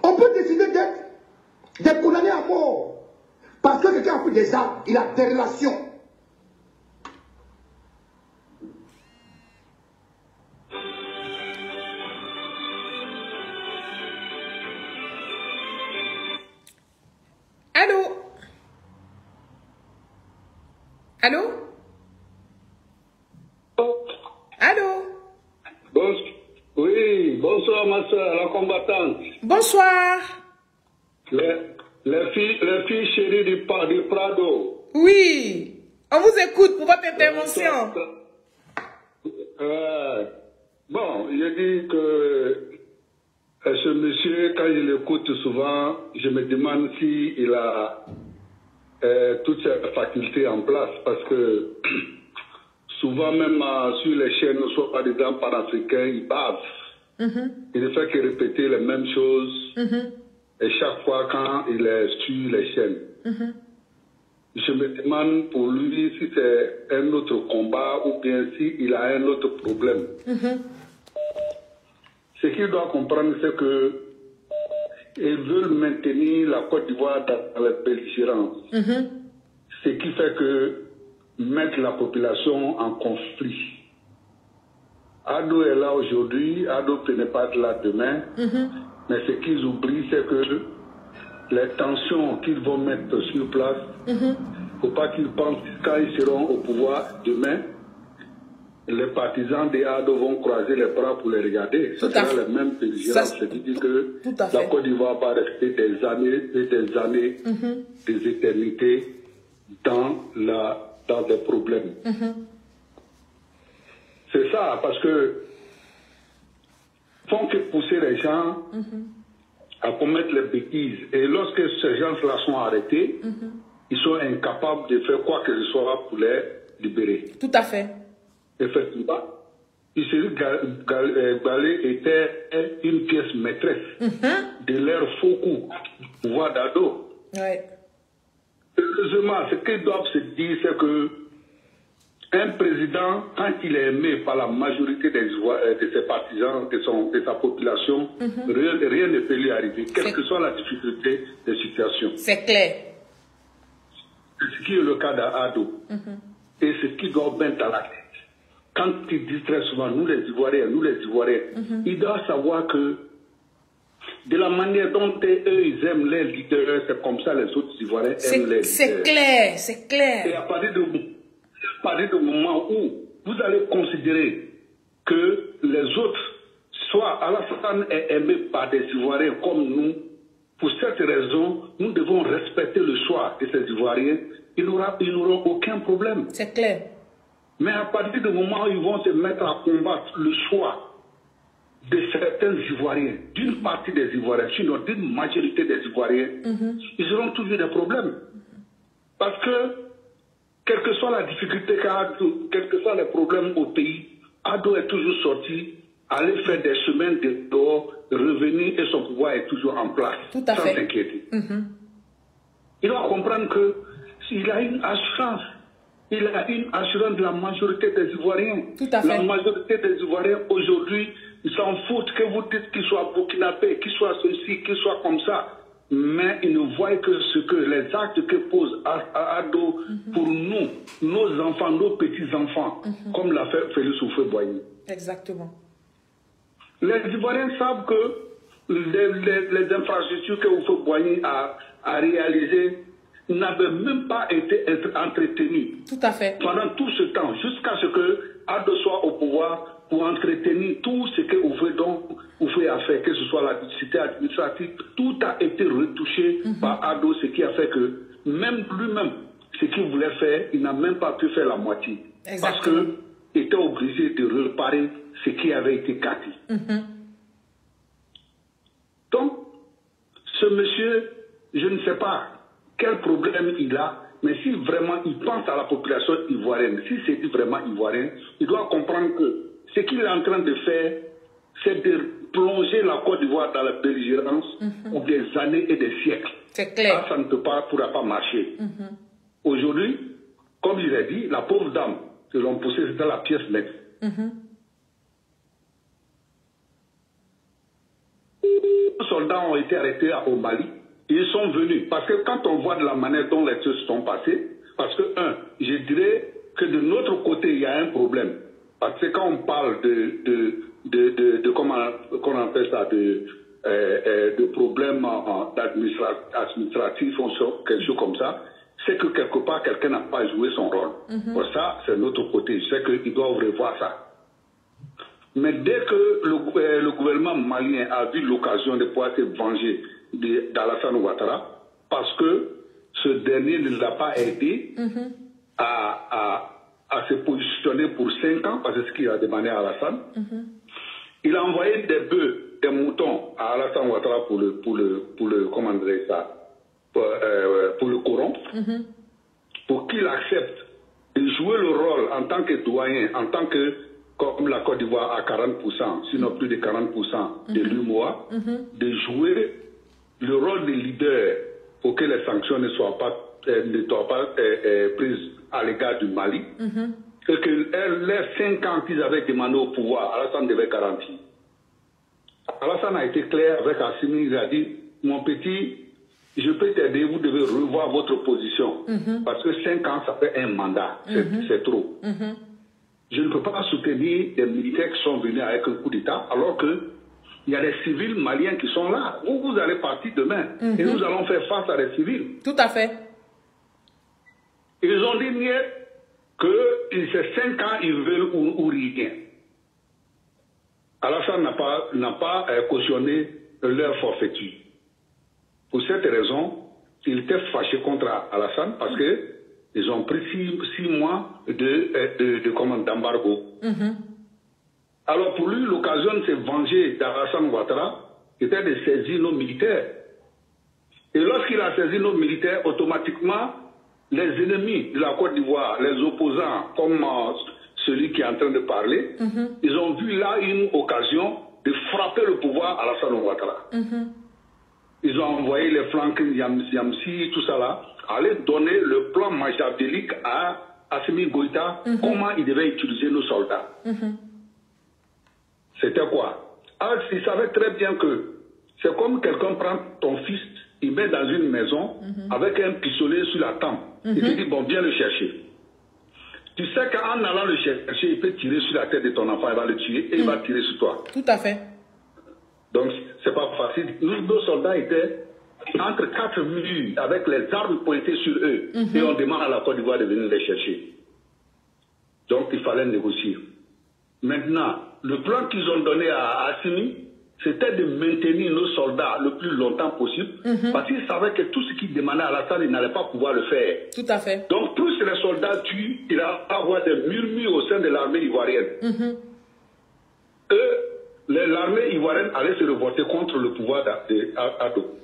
On peut décider d'être des condamnés à mort. Parce que quelqu'un a pris des armes, il a des relations. Allô? Allô? Allô? Oui, bonsoir ma soeur, la combattante. Bonsoir. Les filles chéries du Prado. Oui, on vous écoute pour votre intervention. Bon, je dis que ce monsieur, quand je l'écoute souvent, je me demande s'il a toutes ses facultés en place, parce que souvent même sur les chaînes, soit par exemple panafricains, ils bavent. Il ne fait que répéter les mêmes choses. Et chaque fois quand il est sur les chaînes. Je me demande pour lui si c'est un autre combat ou bien s'il a un autre problème. Ce qu'il doit comprendre, c'est que ils veulent maintenir la Côte d'Ivoire dans la belligérance. Ce qui fait que mettre la population en conflit. Ado est là aujourd'hui, Ado n'est pas là demain. Mais ce qu'ils oublient, c'est que les tensions qu'ils vont mettre sur place, il ne faut pas qu'ils pensent que quand ils seront au pouvoir demain, les partisans des ADO vont croiser les bras pour les regarder. Ce sera la même belligérance. C'est-à-dire que la Côte d'Ivoire va rester des années et des années, des éternités dans des problèmes. C'est ça, parce que font que pousser les gens à commettre les bêtises. Et lorsque ces gens-là sont arrêtés, ils sont incapables de faire quoi que ce soit pour les libérer. Tout à fait. Effectivement. Picheri Balé était une pièce maîtresse de leur faux coup, pouvoir d'ado. Heureusement, ce qu'ils doivent se dire, c'est que un président, quand il est aimé par la majorité de ses partisans, de sa population, rien ne peut lui arriver, quelle que soit la difficulté des situations. C'est clair. C'est ce qui est le cas d'Ado. Et ce qui doit mettre à la tête. Quand il dit très souvent, nous les Ivoiriens, il doit savoir que de la manière dont eux, ils aiment les leaders, c'est comme ça les autres Ivoiriens aiment les leaders. C'est clair, c'est clair. Et à partir du moment où vous allez considérer que les autres, soit Alassane est aimé par des Ivoiriens comme nous, Pour cette raison, nous devons respecter le choix de ces Ivoiriens. Ils n'auront aucun problème. C'est clair. Mais à partir du moment où ils vont se mettre à combattre le choix de certains Ivoiriens, d'une partie des Ivoiriens, sinon d'une majorité des Ivoiriens, ils auront toujours des problèmes. Parce que, quelle que soit la difficulté qu'Ado, quels que soient les problèmes au pays, Ado est toujours sorti, aller faire des chemins de dehors, revenir et son pouvoir est toujours en place, Tout à sans fait. s'inquiéter. Il doit comprendre que s'il a une assurance, il a une assurance de la majorité des Ivoiriens. Tout à fait. La majorité des Ivoiriens aujourd'hui, ils s'en foutent que vous dites qu'ils soient burkinabés, qu'ils soient ceci, qu'ils soient comme ça. Mais ils ne voient que les actes que pose Ado pour nous, nos enfants, nos petits-enfants, comme l'a fait Félix Houphouët-Boigny. Exactement. Les Ivoiriens savent que les infrastructures que Houphouët-Boigny a réalisées n'avaient même pas été entretenues. Tout à fait. Pendant tout ce temps, jusqu'à ce que Ado soit au pouvoir pour entretenir tout ce que Houphouët a fait, que ce soit la cité administrative, tout a été retouché par Ado, ce qui a fait que même lui-même, ce qu'il voulait faire, il n'a même pas pu faire la moitié. Exactement. Parce qu'il était obligé de réparer ce qui avait été gâté. Donc, ce monsieur, je ne sais pas quel problème il a, mais si vraiment il pense à la population ivoirienne, si c'est vraiment ivoirien, il doit comprendre que ce qu'il est en train de faire, c'est de plonger la Côte d'Ivoire dans la belligérance pour des années et des siècles. C'est clair. Ça ne pourra pas marcher. Aujourd'hui, comme je l'ai dit, la pauvre dame que l'on poussait, c'était la pièce maître. Les soldats ont été arrêtés au Mali. Ils sont venus. Parce que quand on voit de la manière dont les choses sont passées, parce que, je dirais que de notre côté, il y a un problème. Parce que quand on parle de comment on appelle ça, de problèmes administratifs, quelque chose comme ça, c'est que quelque part, quelqu'un n'a pas joué son rôle. Pour ça, c'est notre côté. C'est qu'ils doivent revoir ça. Mais dès que le gouvernement malien a vu l'occasion de pouvoir se venger d'Alassane Ouattara, parce que ce dernier ne l'a pas aidé à se positionner pour 5 ans, parce que c'est ce qu'il a demandé à Alassane. Il a envoyé des bœufs, des moutons à Alassane Ouattara pour comment dire ça, pour le Coran, pour qu'il accepte de jouer le rôle en tant que doyen, en tant que, comme la Côte d'Ivoire à 40%, sinon plus de 40% de l'UMOA, de jouer le rôle de leader pour que les sanctions ne soient pas prises à l'égard du Mali, et que les 5 ans qu'ils avaient demandé au pouvoir, Alassane devait garantir. Alassane a été clair avec Assimi, il a dit, mon petit, je peux t'aider, vous devez revoir votre position, parce que 5 ans, ça fait un mandat, c'est trop. Je ne peux pas soutenir des militaires qui sont venus avec un coup d'État, alors que il y a des civils maliens qui sont là. Vous allez partir demain, et nous allons faire face à des civils. Tout à fait. Ils ont dit que ces 5 ans, ils veulent ou rien. Alassane n'a pas cautionné leur forfaiture. Pour cette raison, il était fâché contre Alassane parce qu'ils ont pris 6 mois d'embargo. Alors pour lui, l'occasion de se venger d'Alassane Ouattara était de saisir nos militaires. Et lorsqu'il a saisi nos militaires, automatiquement, les ennemis de la Côte d'Ivoire, les opposants, comme celui qui est en train de parler, ils ont vu là une occasion de frapper le pouvoir à Alassane Ouattara. Ils ont envoyé les flancs Yamsi, tout ça là, aller donner le plan machiavélique à Assimi Goïta, comment il devait utiliser nos soldats. C'était quoi? Alors, il savait très bien que c'est comme quelqu'un prend ton fils, il met dans une maison avec un pistolet sur la tempe. Il te dit, bon, viens le chercher. Tu sais qu'en allant le chercher, il peut tirer sur la tête de ton enfant, il va le tuer et il va tirer sur toi. Tout à fait. Donc, c'est pas facile. Nous, nos soldats étaient entre 4 murs avec les armes pointées sur eux. Et on demande à la Côte d'Ivoire de venir les chercher. Donc, il fallait négocier. Maintenant, le plan qu'ils ont donné à Assimi, c'était de maintenir nos soldats le plus longtemps possible, parce qu'ils savaient que tout ce qu'ils demandaient à Alassane, ils n'allaient pas pouvoir le faire. Tout à fait. Donc, plus les soldats tuent, il va y avoir des murmures au sein de l'armée ivoirienne. L'armée ivoirienne allait se révolter contre le pouvoir d'Ado.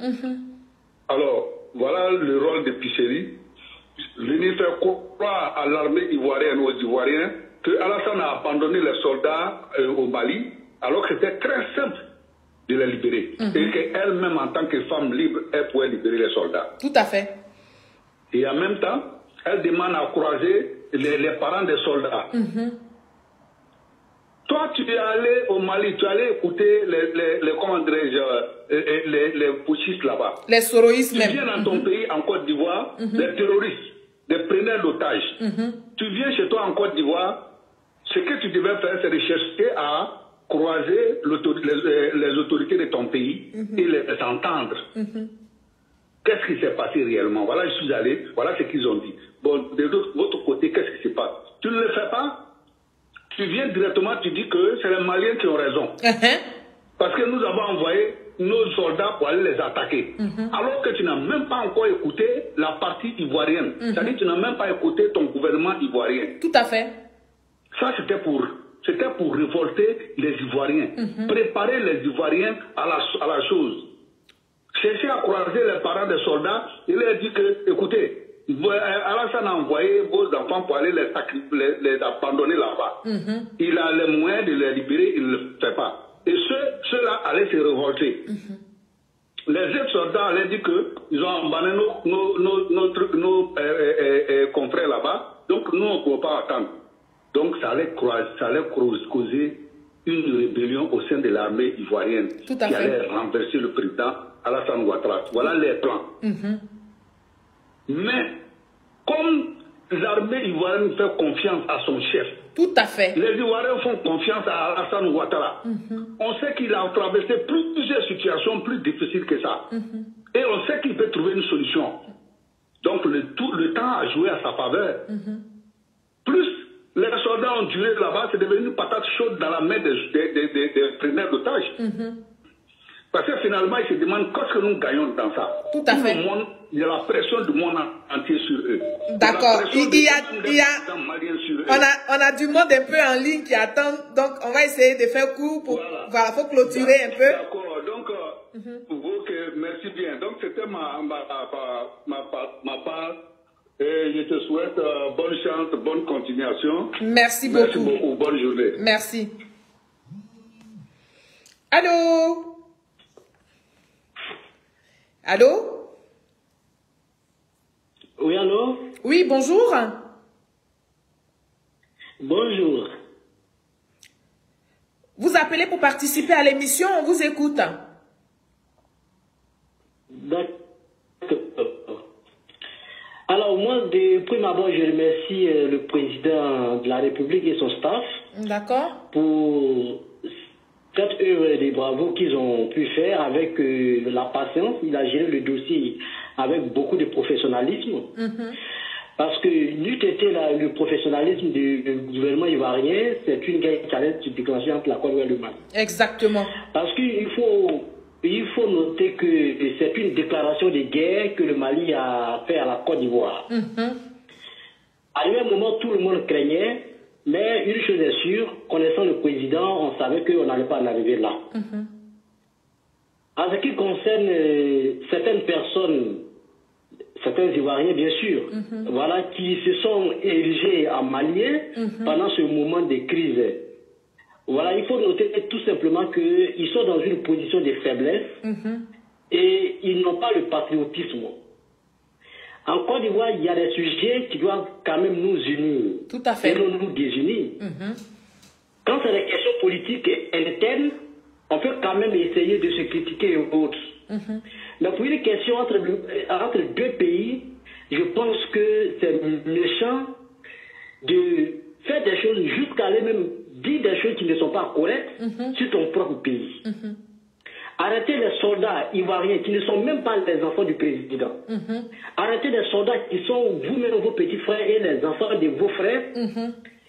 Alors, voilà le rôle de Picheri. Venir faire croire à l'armée ivoirienne, aux Ivoiriens, que Alassane a abandonné les soldats au Mali, alors que c'était très simple de les libérer. Et qu'elle-même, en tant que femme libre, elle pouvait libérer les soldats. Tout à fait. Et en même temps, elle demande à croiser les parents des soldats. Toi, tu es allé au Mali, tu es allé écouter les putschistes là-bas. Les soroïstes même. Tu viens dans ton pays, en Côte d'Ivoire, des terroristes, des preneurs d'otages. Tu viens chez toi en Côte d'Ivoire, ce que tu devais faire, c'est de chercher à croiser les autorités de ton pays et les entendre. Qu'est-ce qui s'est passé réellement? Voilà, je suis allé, voilà ce qu'ils ont dit. Bon, de votre côté, qu'est-ce qui se passe? Tu ne le fais pas? Tu viens directement, tu dis que c'est les Maliens qui ont raison. Parce que nous avons envoyé nos soldats pour aller les attaquer. Alors que tu n'as même pas encore écouté la partie ivoirienne. C'est-à-dire que tu n'as même pas écouté ton gouvernement ivoirien. Tout à fait. Ça, c'était pour révolter les Ivoiriens. Préparer les Ivoiriens à la chose. Chercher à croiser les parents des soldats et leur dire que, écoutez, Alassane a envoyé vos enfants pour aller les abandonner là-bas. Il a les moyens de les libérer, il ne le fait pas. Et ceux-là allaient se révolter. Les autres soldats allaient dire qu'ils ont abandonné nos confrères là-bas, donc nous on ne peut pas attendre. Donc ça allait causer une rébellion au sein de l'armée ivoirienne qui allait renverser le président Alassane Ouattara. Voilà les plans. Mais comme l'armée ivoirienne fait confiance à son chef, tout à fait. Les Ivoiriens font confiance à Alassane Ouattara. On sait qu'il a traversé plusieurs situations plus difficiles que ça. Et on sait qu'il peut trouver une solution. Donc le temps a joué à sa faveur. Plus les soldats ont duré là-bas, c'est devenu une patate chaude dans la main des preneurs d'otages. Parce que finalement, ils se demandent qu'est-ce que nous gagnons dans ça. Tout à fait. Il y a la pression du monde entier sur eux. D'accord. On a du monde un peu en ligne qui attend. Donc, on va essayer de faire court pour... Voilà, faut clôturer un peu. D'accord. Donc, merci bien. Donc, c'était ma part. Et je te souhaite bonne chance, bonne continuation. Merci beaucoup. Merci beaucoup. Bonne journée. Merci. Allô? Allô? Oui, allô? Oui, bonjour. Bonjour. Vous appelez pour participer à l'émission, on vous écoute. D'accord. Alors, moi, de prime abord, je remercie le président de la République et son staff. D'accord. Pour cette œuvre de bravo qu'ils ont pu faire avec la patience. Il a géré le dossier avec beaucoup de professionnalisme. Parce que n'eût été le professionnalisme du gouvernement ivoirien, c'est une guerre qui allait se déclencher entre la Côte d'Ivoire et le Mali. Exactement. Parce qu'il faut noter que c'est une déclaration de guerre que le Mali a fait à la Côte d'Ivoire. À un moment, tout le monde craignait, mais une chose est sûre, connaissant le président, on savait qu'on n'allait pas en arriver là. En ce qui concerne certaines personnes, certains Ivoiriens bien sûr, voilà, qui se sont érigés en Maliens pendant ce moment de crise. Voilà, il faut noter tout simplement qu'ils sont dans une position de faiblesse et ils n'ont pas le patriotisme. En Côte d'Ivoire, il y a des sujets qui doivent quand même nous unir. Tout à fait. Et non nous désunir. Quand c'est des questions politiques internes, on peut quand même essayer de se critiquer et autres. Mais pour une question entre deux pays, je pense que c'est méchant de faire des choses jusqu'à aller même dire des choses qui ne sont pas correctes sur ton propre pays. Arrêtez les soldats ivoiriens qui ne sont même pas les enfants du président. Arrêtez les soldats qui sont vous-même vos petits frères et les enfants de vos frères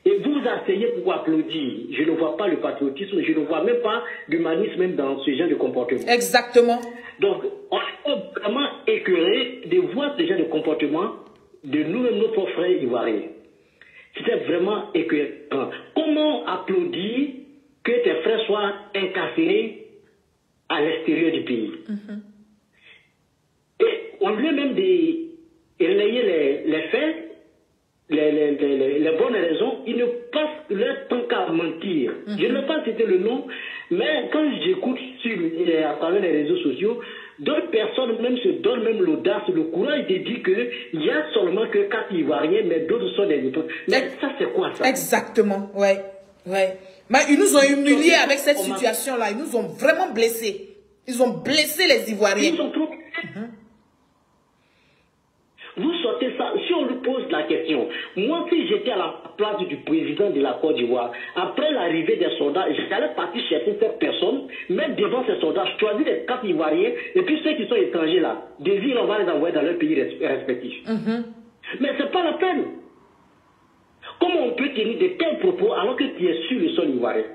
Et vous vous asseyez pour applaudir. Je ne vois pas le patriotisme, je ne vois même pas l'humanisme même dans ce genre de comportement. Exactement. Donc, on est vraiment écœuré de voir ce genre de comportement de nous-mêmes, nos propres frères ivoiriens. C'était vraiment écœurant. Comment applaudir que tes frères soient incarcérés à l'extérieur du pays? Et au lieu même de relayer les faits, les bonnes raisons, ils ne passent leur temps qu'à mentir. Je ne veux pas citer le nom, mais quand j'écoute à travers les réseaux sociaux, d'autres personnes même se donnent même l'audace, le courage de dire qu'il n'y a seulement que 4 Ivoiriens, mais d'autres sont des autres. Mais ça, c'est quoi ça? Exactement, ouais. Mais ils nous ont humiliés avec cette situation-là. Ils nous ont vraiment blessés. Ils ont blessé les Ivoiriens. Ils sont trop... Vous sortez ça, si on lui pose la question, moi si j'étais à la place du président de la Côte d'Ivoire, après l'arrivée des soldats, j'allais partir chercher cette personne, mettre devant ces soldats, choisir les 4 Ivoiriens, et puis ceux qui sont étrangers là, on va les envoyer dans leur pays respectifs. Mais c'est pas la peine. Comment on peut tenir de tels propos alors que tu es sur le sol ivoirien?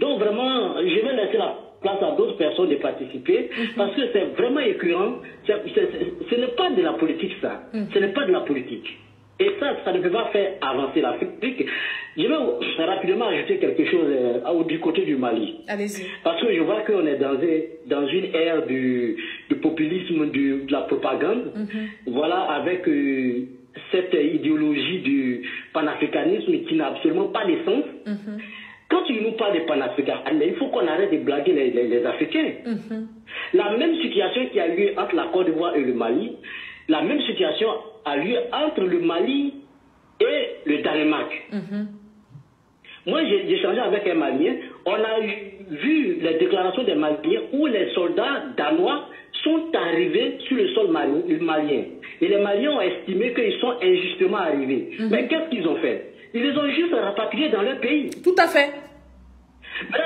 Donc vraiment, je vais laisser la place à d'autres personnes de participer, parce que c'est vraiment écœurant. Ce n'est pas de la politique ça. Ce n'est pas de la politique. Et ça ne peut pas faire avancer l'Afrique. Je vais rapidement ajouter quelque chose du côté du Mali. Allez-y. Parce que je vois qu'on est dans une ère du populisme, de la propagande. Voilà, avec cette idéologie du panafricanisme qui n'a absolument pas de sens. Quand tu nous parles de panafricanisme, il faut qu'on arrête de blaguer les Africains. La même situation qui a lieu entre la Côte d'Ivoire et le Mali, la même situation a lieu entre le Mali et le Danemark. Moi, j'ai échangé avec un Malien. On a vu les déclarations des Maliens où les soldats danois sont arrivés sur le sol malien. Et les Maliens ont estimé qu'ils sont injustement arrivés. Mais qu'est-ce qu'ils ont fait? Ils les ont juste rapatriés dans leur pays. Tout à fait. Mais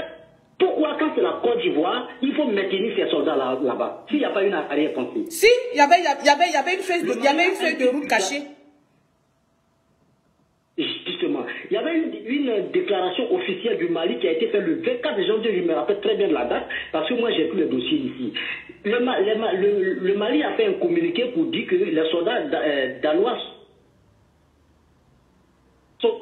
pourquoi, quand c'est la Côte d'Ivoire, il faut maintenir ces soldats là-bas, s'il n'y a pas une arrière-pensée? Si, il y avait une feuille de route cachée. Justement, il y avait une déclaration officielle du Mali qui a été faite le 24 janvier, je me rappelle très bien de la date, parce que moi j'ai pris le dossier ici. Le Mali a fait un communiqué pour dire que les soldats danois sont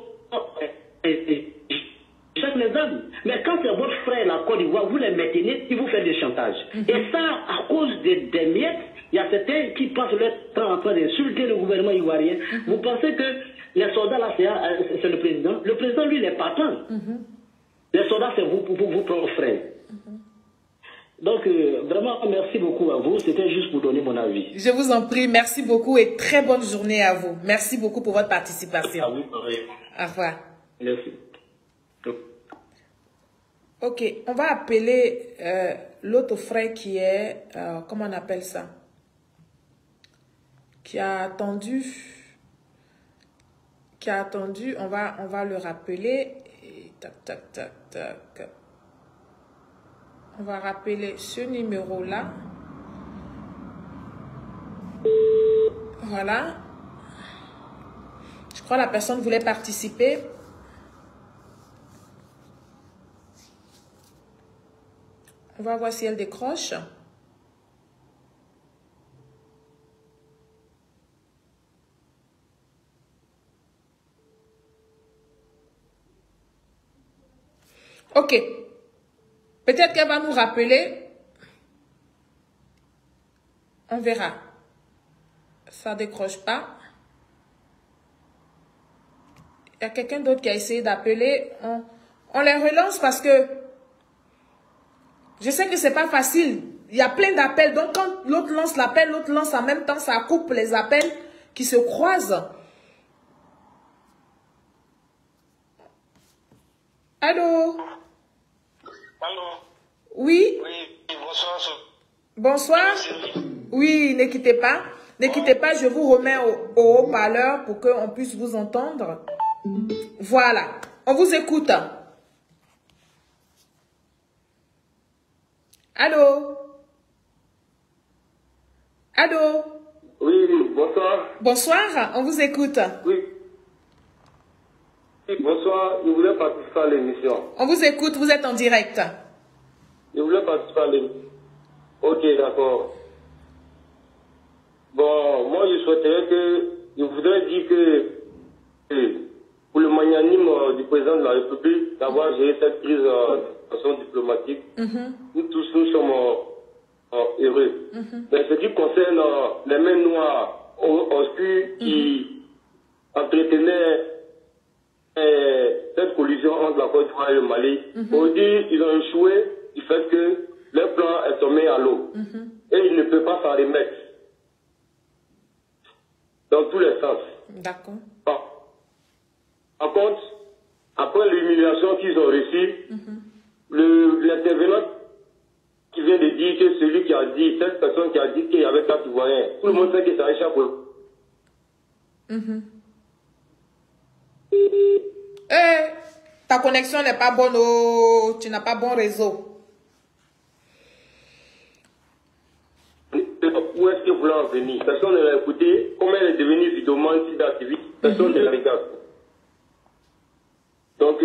les armes. Mais quand c'est votre frère la Côte d'Ivoire, vous les maintenez, ils vous font des chantages. Et ça, à cause des miettes, il y a certains qui passent leur temps en train d'insulter le gouvernement ivoirien. Vous pensez que les soldats là, c'est le président? Le président, lui, il est partant. Les soldats, c'est vous propres frères. Donc, vraiment, merci beaucoup à vous. C'était juste pour donner mon avis. Je vous en prie, merci beaucoup et très bonne journée à vous. Merci beaucoup pour votre participation. À vous, au revoir. Merci. Ok, on va appeler l'autre frère qui est, comment on appelle ça? Qui a attendu, on va le rappeler. Et tac. On va rappeler ce numéro-là. Voilà. Je crois que la personne voulait participer. On va voir si elle décroche. Ok. Peut-être qu'elle va nous rappeler. On verra. Ça ne décroche pas. Il y a quelqu'un d'autre qui a essayé d'appeler. On les relance parce que je sais que c'est pas facile. Il y a plein d'appels. Donc, quand l'autre lance l'appel, l'autre lance en même temps, ça coupe les appels qui se croisent. Allô? Allô? Oui? Oui, bonsoir. Bonsoir. Oui, ne quittez pas. Ne quittez pas, je vous remets au haut-parleur pour qu'on puisse vous entendre. Voilà. On vous écoute. Allô? Allô? Oui, bonsoir. Bonsoir, on vous écoute. Oui. Bonsoir, je voulais participer à l'émission. On vous écoute, vous êtes en direct. Je voulais participer à l'émission. Ok, d'accord. Bon, moi je souhaiterais je voudrais dire que pour le magnanime du président de la République d'avoir géré cette crise de façon diplomatique, nous tous nous sommes heureux. Mais ce qui concerne les mains noires obscures qui entretenaient cette collision entre la Côte d'Ivoire et le Mali, aujourd'hui ils ont échoué du fait que leur plan est tombé à l'eau. Et ils ne peuvent pas s'en remettre. Dans tous les sens. D'accord. Par contre, après l'humiliation qu'ils ont reçue, l'intervenant qui vient de dire que celui qui a dit, cette personne qui a dit qu'il y avait 4 Ivoiriens, tout le monde sait que ça échappe. Ta connexion n'est pas bonne, oh, tu n'as pas bon réseau. Où est-ce que vous voulez en venir? Personne ne l'a écouté. Comme elle est devenue vidéomane, cyberactiviste, personne ne la regarde. Donc,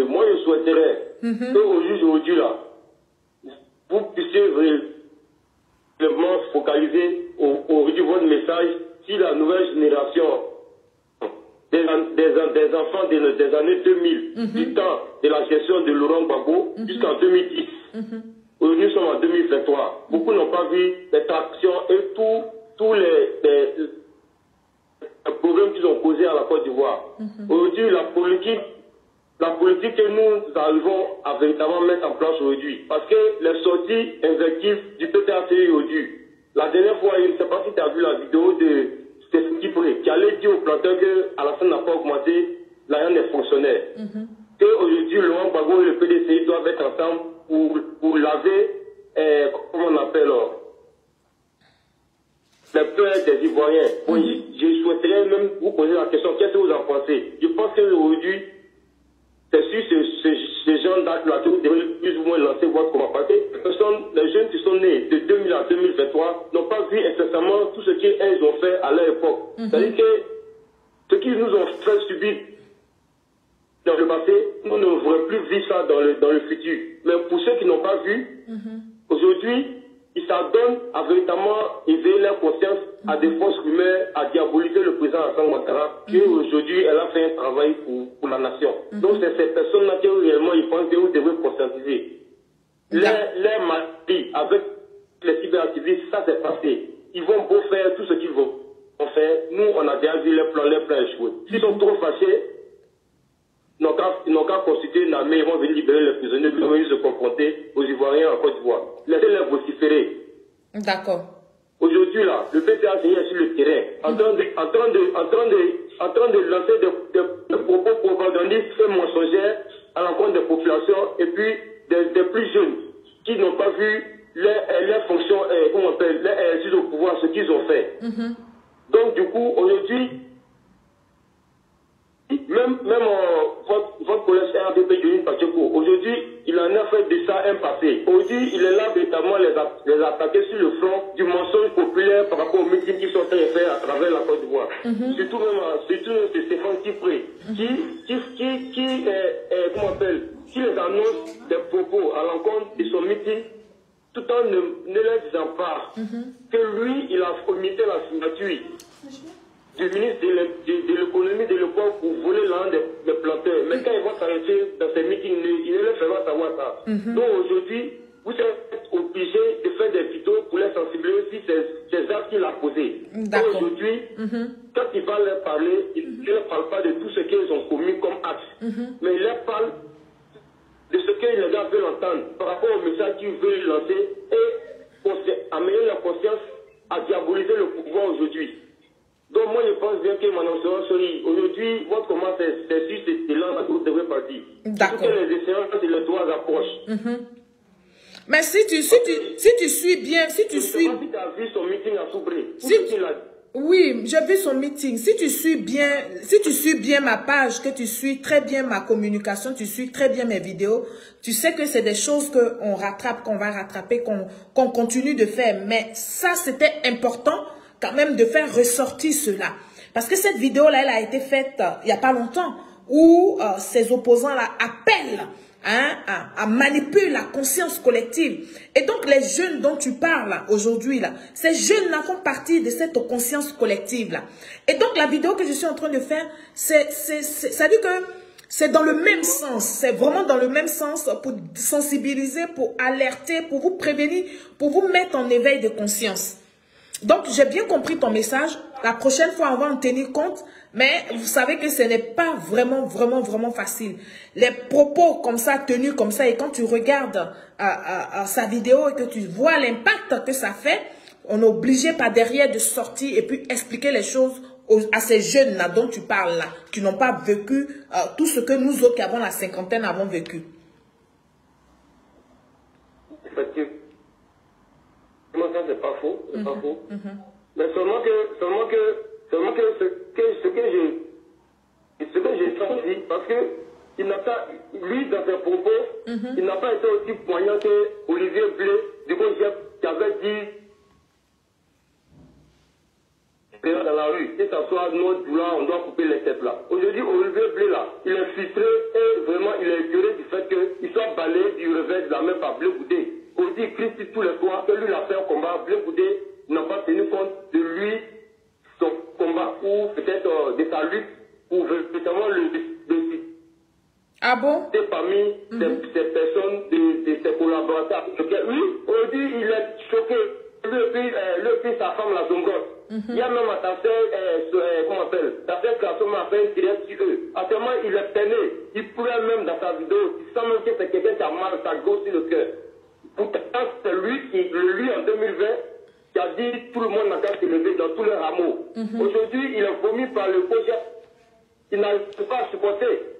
moi, je souhaiterais qu'au juge aujourd'hui, là, vous puissiez vraiment focaliser au votre message si la nouvelle génération des enfants des années 2000, du temps de la gestion de Laurent Gbagbo jusqu'en 2010. Aujourd'hui, nous sommes en 2023. Beaucoup n'ont pas vu cette action et tous les problèmes qu'ils ont causés à la Côte d'Ivoire. Aujourd'hui, la politique que nous arrivons à véritablement mettre en place aujourd'hui, parce que les sorties invectives du PPACI aujourd'hui, la dernière fois, je ne sais pas si tu as vu la vidéo de Stéphane Kipré, qui allait dire aux planteurs qu'Alassane n'a pas augmenté l'argent des fonctionnaires. Qu'aujourd'hui, Laurent Gbagbo et le PDCI doivent être ensemble pour laver, comment on appelle, les pleurs des Ivoiriens. Bon, je souhaiterais même vous poser la question, qu'est-ce que vous en pensez? Je pense qu'aujourd'hui, c'est sur ces gens là que vous devez plus ou moins lancer votre combat. Parce que les jeunes qui sont nés de 2000 à 2023 n'ont pas vu incessamment tout ce qu'ils ont fait à leur époque. C'est-à-dire que ce qu'ils nous ont fait subir dans le passé, nous ne voudrions plus vivre ça dans le futur. Mais pour ceux qui n'ont pas vu, aujourd'hui, ils s'adonnent à véritablement éveiller leur conscience à des fausses rumeurs, à diaboliser le président Alassane Ouattara, qui aujourd'hui, elle a fait un travail pour la nation. Donc, c'est ces personnes-là qui réellement, ils pensent que vous devez conscientiser. Les maladies, avec les cyberactivistes, ça s'est passé. Ils vont beau faire tout ce qu'ils vont faire. Nous, on a déjà vu les plans échoués. S'ils sont trop fâchés, ils n'ont qu'à constituer une armée, ils vont venir libérer les prisonniers, ils vont venir se confronter aux Ivoiriens en Côte d'Ivoire. Laissez-les vociférer. D'accord. Aujourd'hui, là, le PPA est sur le terrain, en train de lancer des propos propagandistes et mensongers à l'encontre des populations et puis des plus jeunes qui n'ont pas vu les fonctions, comment on appelle, les exercices au pouvoir, ce qu'ils ont fait. Donc, du coup, aujourd'hui, même votre collègue RDP Johnny Pacheco, aujourd'hui, il en a fait de ça un passé. Aujourd'hui, il est là véritablement les attaquer sur le front du mensonge populaire par rapport aux meetings qui sont en train de faire à travers la Côte d'Ivoire. Surtout c'est Stéphane Kipré, comment on appelle, qui les annonce des propos à l'encontre de son meeting, tout en ne les disant pas que lui, il a comité la signature du ministre de l'économie de l'époque pour voler l'argent des planteurs. Mais quand ils vont s'arrêter dans ces meetings, ils ne leur feront savoir ça. Donc aujourd'hui, vous êtes obligés de faire des vidéos pour les sensibiliser sur ces actes qu'il a posés. Donc aujourd'hui, quand il va leur parler, il ne leur parle pas de tout ce qu'ils ont commis comme acte. Mais il leur parle de ce que les gens veulent entendre par rapport au message qu'ils veulent lancer et améliorer la conscience à diaboliser le pouvoir aujourd'hui. Donc moi je pense bien que Madame Sori, aujourd'hui, votre comment c'est sur cet élan que vous devez partir. D'accord. Parce que les échéances et les droits approchent. Mais si tu suis bien, si tu suis... Si tu as vu son meeting à Soubré, oui, j'ai vu son meeting. Si tu suis bien ma page, que tu suis très bien ma communication, tu suis très bien mes vidéos, tu sais que c'est des choses qu'on rattrape, qu'on va rattraper, qu'on continue de faire. Mais ça, c'était important quand même de faire ressortir cela. Parce que cette vidéo-là, elle a été faite il n'y a pas longtemps. où ces opposants-là appellent à manipuler la conscience collective. Et donc, les jeunes dont tu parles aujourd'hui, là, ces jeunes-là font partie de cette conscience collective-là. Et donc, la vidéo que je suis en train de faire, ça dit que c'est dans le même sens. C'est vraiment dans le même sens pour sensibiliser, pour alerter, pour vous prévenir, pour vous mettre en éveil de conscience. Donc, j'ai bien compris ton message. La prochaine fois, on va en tenir compte. Mais vous savez que ce n'est pas vraiment facile. Les propos comme ça, tenus comme ça, et quand tu regardes sa vidéo et que tu vois l'impact que ça fait, on est obligé par derrière de sortir et puis expliquer les choses à ces jeunes-là dont tu parles là, qui n'ont pas vécu tout ce que nous autres qui avons la cinquantaine avons vécu. Effectivement, ça c'est pas faux, c'est pas faux. Mais seulement que ce que j'ai senti, parce que il n'a pas, lui dans ses propos, il n'a pas été aussi poignant que Olivier Blé, du coup qui avait dit dans la rue, que ça soit notre là, on doit couper les têtes là. Aujourd'hui, Olivier Blé là, il est frustré et vraiment il est écœuré du fait qu'il soit balayé du revers de la main par Blé Goudé. Aujourd'hui, il critique tous les soirs que lui il a fait un combat, Blé Goudé n'a pas tenu compte de lui, son combat, ou peut-être de sa lutte, ou véritablement le ah bon? C'est parmi ces personnes, de ses collaborateurs. Oui, aujourd'hui, il est choqué. Le fils, sa femme, la Zongote. Il y a même ta soeur, comment on appelle, ta soeur Klasson m'a fait une direct sur eux. Actuellement, il est peiné. Il pleure même dans sa vidéo. Il sent même que c'est quelqu'un qui a mal, ça gosse sur le cœur. Pourtant, c'est lui en 2020, qui a dit tout le monde n'a qu'à se lever dans tous les rameaux. Aujourd'hui, il est vomi par le projet. Il n'arrive pas à supporter.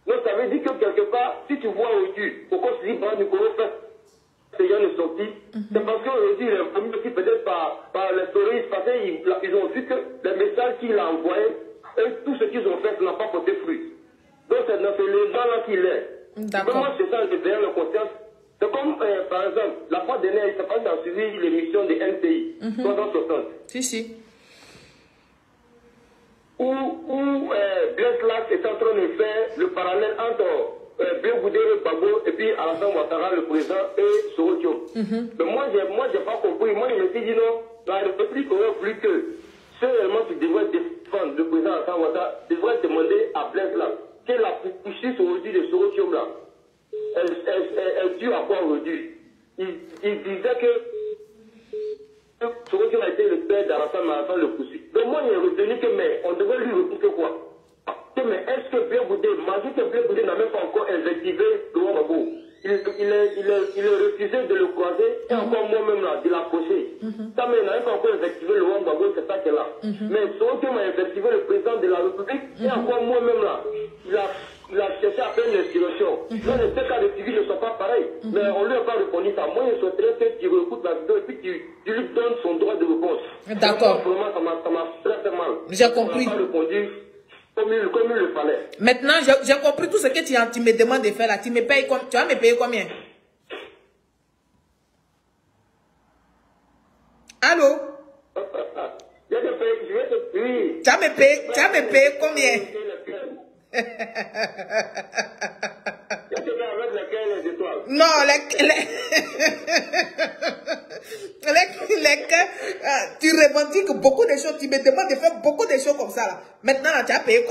Donc, ça veut dire que quelque part, si tu vois aujourd'hui, pourquoi tu dis, bah, Nicolas fait ces gens ne sortis, c'est parce qu'aujourd'hui, il est vomi aussi peut-être par les touristes, parce qu'ils ont vu que les messages qu'il a envoyés, et tout ce qu'ils ont fait, ça n'a pas porté fruit. Donc, c'est dans ce légende-là qu'il est. D'accord. Moi, c'est ça, derrière la conscience. C'est comme, par exemple, la fois dernière, je sais pas si tu as suivi l'émission de NTI, 360. Si. Où Blaise Lac est en train de faire le parallèle entre Blé Goudé et Babo et puis Alassane Ouattara, le président, et Sorokyo. Mais moi, j'ai pas compris. Moi, je me suis dit non, la République aurait voulu que, seulement tu devrais défendre le président Alassane Ouattara, devrait demander à Blaise Lac que la poursuite aujourd'hui de Sorokyo là, elle dure à quoi aujourd'hui? Il disait que Sorokyo a été le père d'Alassane Ouattara, le poursuit. Donc moi, j'ai retenu que, mais on devrait lui repousser quoi? Mais est-ce que Blé Goudé, malgré que Blé Goudé n'a même pas encore invectivé Laurent Gbagbo, il est refusé de le croiser et encore moi-même là, de l'approcher. Ça, mais il n'a même pas encore invectivé Laurent Gbagbo, c'est ça qu'elle a. Mais Sorokyo m'a invectivé le président de la République et encore moi-même là, il a cherché à faire une inspiration. Dans les deux cas de civil ne sont pas pareils. Mais on ne lui a pas répondu ça. Moi, je souhaiterais que tu réécoutes la vidéo et puis tu lui donnes son droit de réponse. D'accord. Vraiment, ça m'a très mal. J'ai compris. Il n'a pas répondu comme il le fallait. Maintenant, j'ai compris tout ce que tu me demandes de faire là. Tu vas me payer combien? Allô? Je vais te payer. Tu vas me payer combien? Avec les étoiles. Non, tu revendiques beaucoup de choses, tu me demandes de faire beaucoup de choses comme ça là. Maintenant, tu as payé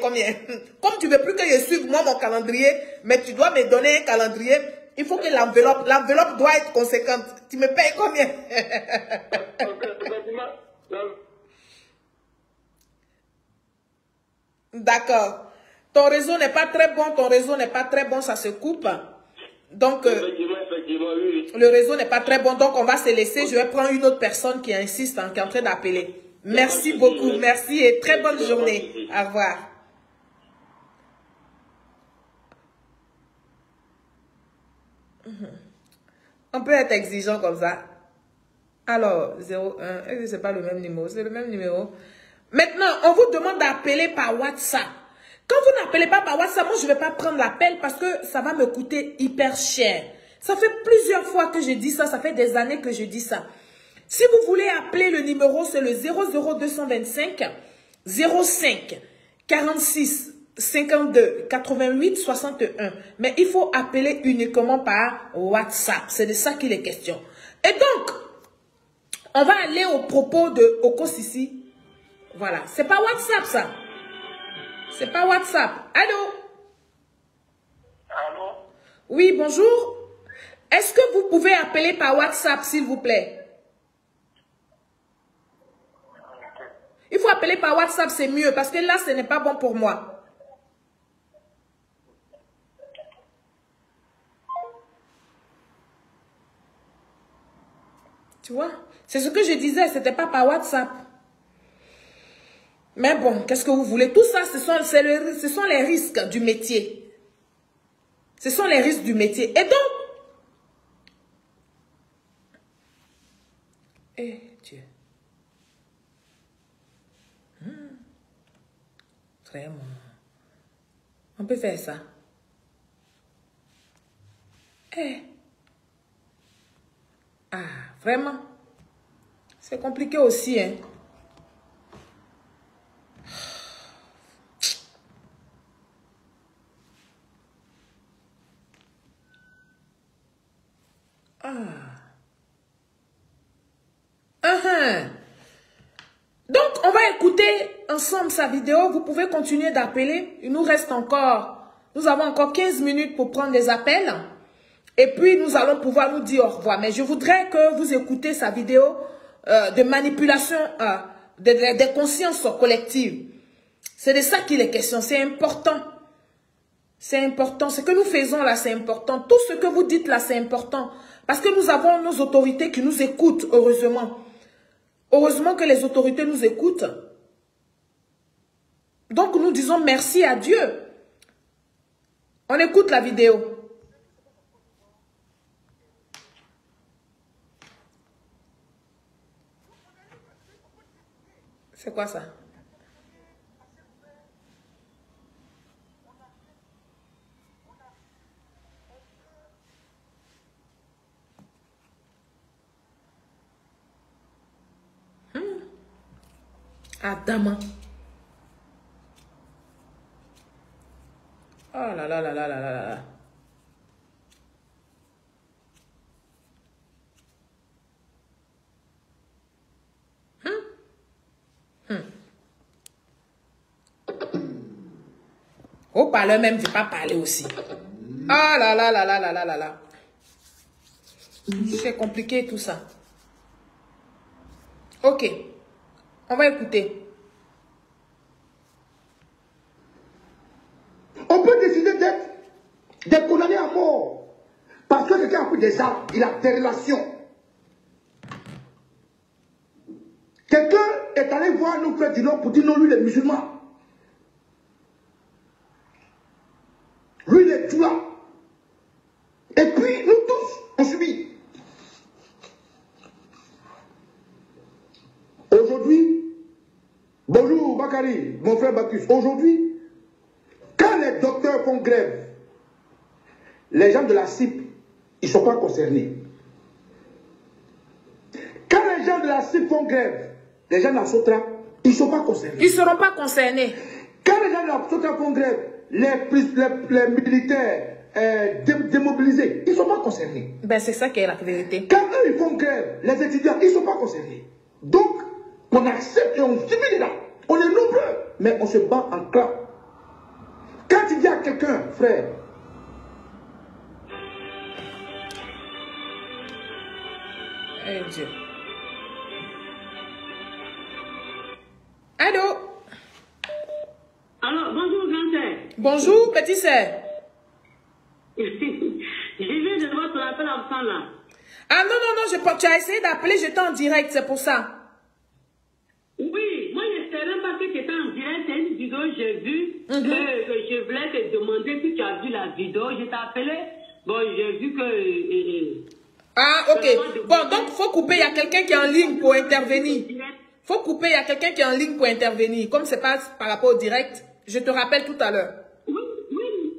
combien? Comme tu veux plus que je suive moi mon calendrier, mais tu dois me donner un calendrier, il faut que l'enveloppe doit être conséquente. Tu me payes combien? D'accord. Ton réseau n'est pas très bon, ça se coupe. Donc, effectivement, oui. Le réseau n'est pas très bon, donc on va se laisser. Je vais prendre une autre personne qui insiste, qui est en train d'appeler. Merci beaucoup, merci et très bonne journée. Au revoir. On peut être exigeant comme ça. Alors, 01, est-ce que ce n'est pas le même numéro? C'est le même numéro. Maintenant, on vous demande d'appeler par WhatsApp. Quand vous n'appelez pas par WhatsApp, moi, je ne vais pas prendre l'appel parce que ça va me coûter hyper cher. Ça fait plusieurs fois que je dis ça. Ça fait des années que je dis ça. Si vous voulez appeler le numéro, c'est le 00225 05 46 52 88 61. Mais il faut appeler uniquement par WhatsApp. C'est de ça qu'il est question. Et donc, on va aller au propos de Okosisi. Voilà. C'est pas WhatsApp, ça. C'est pas WhatsApp. Allô? Allô? Oui, bonjour. Est-ce que vous pouvez appeler par WhatsApp, s'il vous plaît? Il faut appeler par WhatsApp, c'est mieux, parce que là, ce n'est pas bon pour moi. Tu vois? C'est ce que je disais, ce n'était pas par WhatsApp. Mais bon, qu'est-ce que vous voulez? Tout ça, ce sont les risques du métier. Ce sont les risques du métier. Et donc, Dieu. Vraiment. On peut faire ça. Ah, vraiment. C'est compliqué aussi, hein. Donc, on va écouter ensemble sa vidéo. Vous pouvez continuer d'appeler. Il nous reste encore, nous avons encore 15 minutes pour prendre des appels. Et puis, nous allons pouvoir nous dire au revoir. Mais je voudrais que vous écoutez sa vidéo de manipulation des consciences collectives. C'est de ça qu'il est question. C'est important. C'est important. Ce que nous faisons là, c'est important. Tout ce que vous dites là, c'est important. Parce que nous avons nos autorités qui nous écoutent, heureusement. Heureusement que les autorités nous écoutent. Donc, nous disons merci à Dieu. On écoute la vidéo. C'est quoi ça? Adama. Oh là là là là là là là. Au parleur même, je ne vais pas parler aussi. Ah là là là là là là là là. C'est compliqué tout ça. Ok. On va écouter. On peut décider d'être condamné à mort. Parce que quelqu'un a pris des armes, il a des relations. Quelqu'un est allé voir nos frères du Nord pour dire non, lui, il est musulman. Lui, il est tout là. Et puis, nous tous, on subit. Aujourd'hui, bonjour Bakary, mon frère Bacchus. Aujourd'hui, quand les docteurs font grève, les gens de la CIP, ils ne sont pas concernés. Quand les gens de la CIP font grève, les gens de la Sotra, ils ne sont pas concernés. Ils ne seront pas concernés. Quand les gens de la Sotra font grève, les militaires démobilisés, ils ne sont pas concernés. Ben, c'est ça qui est la vérité. Quand eux, ils font grève, les étudiants, ils ne sont pas concernés. Donc, on accepte et on subit là. On est nombreux, mais on se bat en clan. Quand tu dis à quelqu'un, frère, Eh Dieu. Allô? Alors, bonjour, grand sœur. Bonjour, petit sœur. Je viens de votre appel absent là. Ah non, non, non, tu as essayé d'appeler, j'étais en direct, c'est pour ça. Oui, moi je ne sais même pas que tu étais en direct, c'est une vidéo que j'ai vue, que je voulais te demander si tu as vu la vidéo, je t'ai appelé, bon j'ai vu que... Ah, ok. Bon, donc il faut couper, il y a quelqu'un qui est en ligne pour intervenir. Faut couper, il y a quelqu'un qui est en ligne pour intervenir. Comme c'est pas par rapport au direct, je te rappelle tout à l'heure. Oui,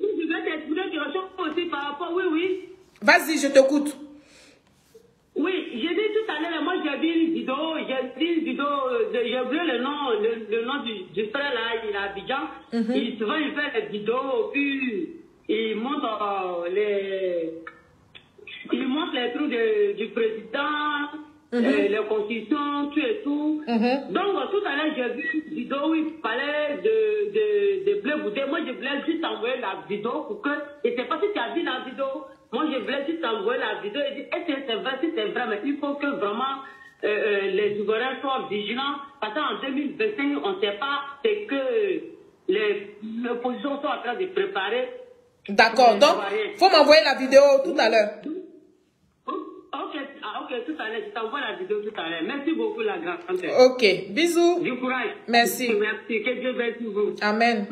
je vais t'expliquer quelque chose aussi par rapport, oui. Vas-y, je t'écoute. Oui, j'ai dit tout à l'heure, moi j'ai vu une vidéo, j'ai oublié le nom du frère là, il est à Abidjan. Souvent il fait des vidéos, puis il montre les trucs du président, les constitutions, tout et tout. Donc tout à l'heure j'ai vu une vidéo où il parlait de Blé Boudé. Moi je voulais juste envoyer la vidéo pour que, je ne sais pas si tu as vu la vidéo, moi je voulais juste envoyer la vidéo et dire est-ce que c'est vrai, si c'est vrai, mais il faut que vraiment les Ivoiriens soient vigilants, parce qu'en 2025 on ne sait pas ce que les oppositions sont en train de préparer. D'accord, donc il faut m'envoyer la vidéo tout à l'heure. Ok, tout à l'heure, je t'envoie la vidéo tout à l'heure. Merci beaucoup, la grande. Ok, bisous. Du courage. Merci. Merci, que Dieu bénisse vous. Amen.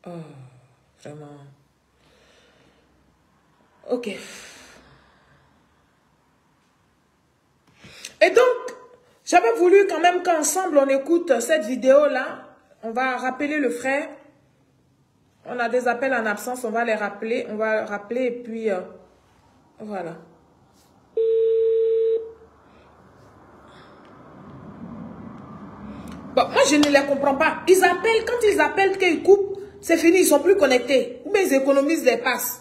Oh, vraiment. Ok. Et donc, j'avais voulu quand même qu'ensemble on écoute cette vidéo-là. On va rappeler le frère. On a des appels en absence, on va les rappeler. On va rappeler et puis voilà. Bon, moi je ne les comprends pas. Ils appellent, quand ils appellent, qu'ils coupent, c'est fini, ils ne sont plus connectés. Ou bien ils économisent les passes.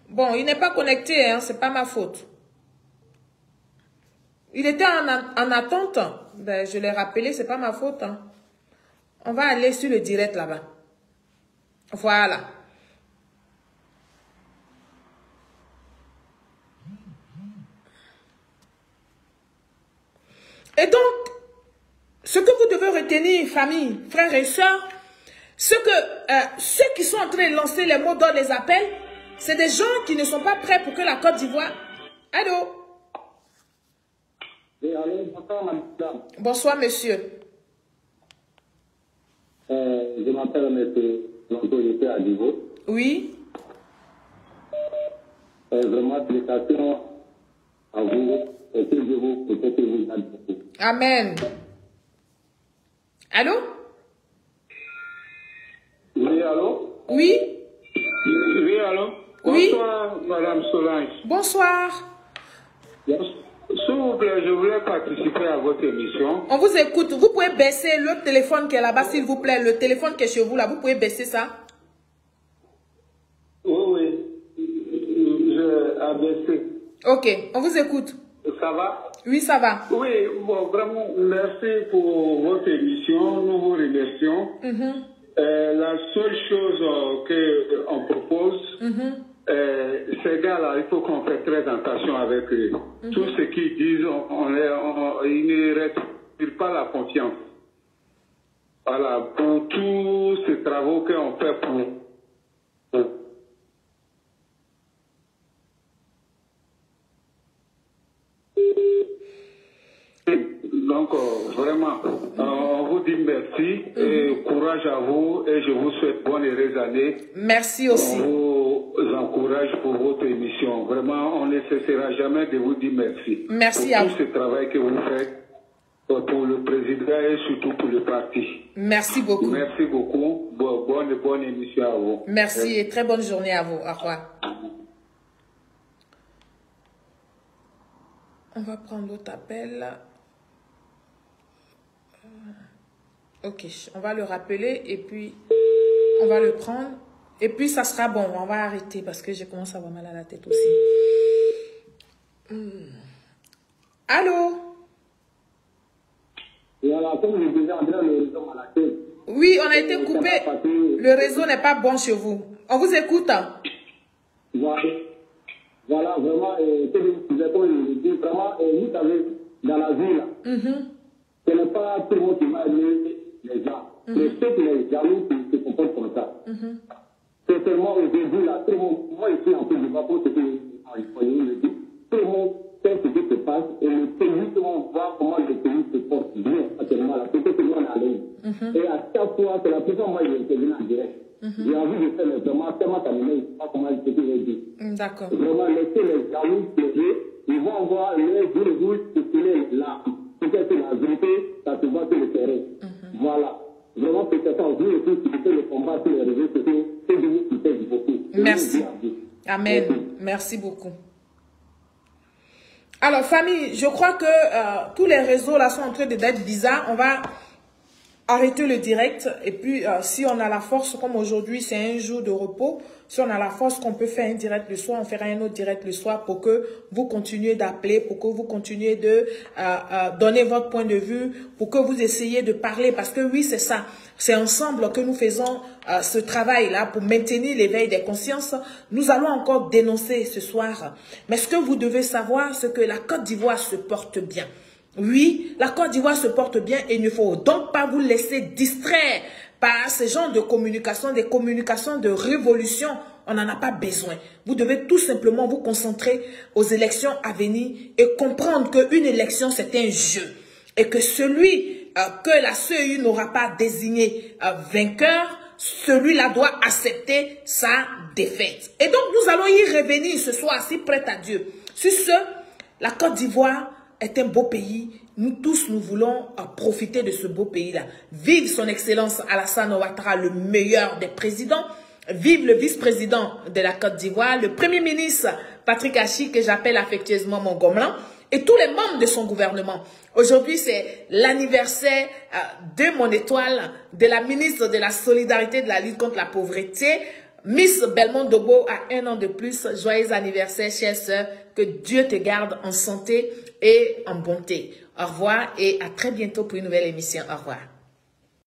Bon, il n'est pas connecté, hein, c'est pas ma faute. Il était en attente. Ben, je l'ai rappelé, c'est pas ma faute. Hein. On va aller sur le direct là-bas. Voilà. Et donc, ce que vous devez retenir, famille, frères et sœurs, ceux qui sont en train de lancer les mots dans les appels, c'est des gens qui ne sont pas prêts pour que la Côte d'Ivoire... Allô? Oui, allô, bonsoir, madame. Bonsoir, monsieur. Je m'appelle M. L'autorité à niveau. Oui. Vraiment, félicitations à vous et que je vous protège et vous aide beaucoup. Amen. Allô? Oui, allô? Oui. Oui, allô? Oui. Bonsoir, Madame Solange. Bonsoir. S'il vous plaît, je voulais participer à votre émission. On vous écoute. Vous pouvez baisser le téléphone qui est là-bas, s'il vous plaît. Le téléphone qui est chez vous, là, vous pouvez baisser ça? Oui. J'ai abaissé. Ok, on vous écoute. Ça va? Oui, ça va. Oui, bon, vraiment, merci pour votre émission. Nous vous remercions. La seule chose qu'on propose, ces gars-là, il faut qu'on fasse très attention avec eux. Tout ce qu'ils disent, ils ne respirent pas la confiance. Voilà, pour tous ces travaux qu'on fait pour... Donc, vraiment, on vous dit merci et courage à vous et je vous souhaite bonne et heureuse année. Merci aussi. On vous encourage pour votre émission. Vraiment, on ne cessera jamais de vous dire merci. Merci pour à tout vous. ce travail que vous faites pour le président et surtout pour le parti. Merci beaucoup. Merci beaucoup. Bonne émission à vous. Merci et très bonne journée à vous. Au revoir. On va prendre l'autre appel. Ok, on va le rappeler et puis on va le prendre. Et puis ça sera bon, on va arrêter parce que j'ai commencé à avoir mal à la tête aussi. Allô? Voilà, comme je disais, André, le réseau m'a la tête. Oui, on a été coupé. Le réseau n'est pas bon chez vous. On vous écoute. Voilà, vraiment, comme je dis, vraiment, vous savez, dans la vie, ce n'est pas tout le monde qui va aimer les gens. C'est ceux qui les jaloux qui se comportent comme ça. C'est seulement au début, là, tout le monde, moi ici, en plus, je ne sais pas pour ce que le dit, tout le monde sait ce qui se passe et le pays, tout le monde voit comment le pays se porte bien actuellement, là, c'est que tout le monde est à l'aise. Et à chaque fois, c'est la première fois, moi, je interviens en direct. J'ai envie de faire le vraiment tellement terminé, je ne sais pas comment je peux dire. D'accord. Vraiment, laisser les jaloux pleurer, ils vont voir les jours circuler là. Peut-être la vérité, ça se voit sur le terrain. Voilà. Vraiment, peut-être en vous et tout, si vous faites le combat sur les réseaux sociaux, c'est de vous qui faites beaucoup. Merci. Amen. Merci beaucoup. Alors, famille, je crois que tous les réseaux là sont en train d'être bizarres. On va arrêter le direct. Et puis, si on a la force, comme aujourd'hui, c'est un jour de repos, si on a la force qu'on peut faire un direct le soir, on fera un autre direct le soir pour que vous continuez d'appeler, pour que vous continuez de donner votre point de vue, pour que vous essayiez de parler. Parce que oui, c'est ça. C'est ensemble que nous faisons ce travail-là pour maintenir l'éveil des consciences. Nous allons encore dénoncer ce soir. Mais ce que vous devez savoir, c'est que la Côte d'Ivoire se porte bien. Oui, la Côte d'Ivoire se porte bien et il ne faut donc pas vous laisser distraire par ce genre de communication, des communications de révolution. On n'en a pas besoin. Vous devez tout simplement vous concentrer aux élections à venir et comprendre qu'une élection, c'est un jeu. Et que celui que la CEI n'aura pas désigné vainqueur, celui-là doit accepter sa défaite. Et donc, nous allons y revenir ce soir, si prête à Dieu. Sur ce, la Côte d'Ivoire est un beau pays. Nous tous, nous voulons profiter de ce beau pays-là. Vive son excellence Alassane Ouattara, le meilleur des présidents. Vive le vice-président de la Côte d'Ivoire, le premier ministre Patrick Achi, que j'appelle affectueusement mon gomelin, et tous les membres de son gouvernement. Aujourd'hui, c'est l'anniversaire de mon étoile, de la ministre de la Solidarité, de la lutte contre la pauvreté, Miss Belmont Dobo a 1 an de plus. Joyeux anniversaire, chère sœur. Que Dieu te garde en santé et en bonté. Au revoir et à très bientôt pour une nouvelle émission. Au revoir.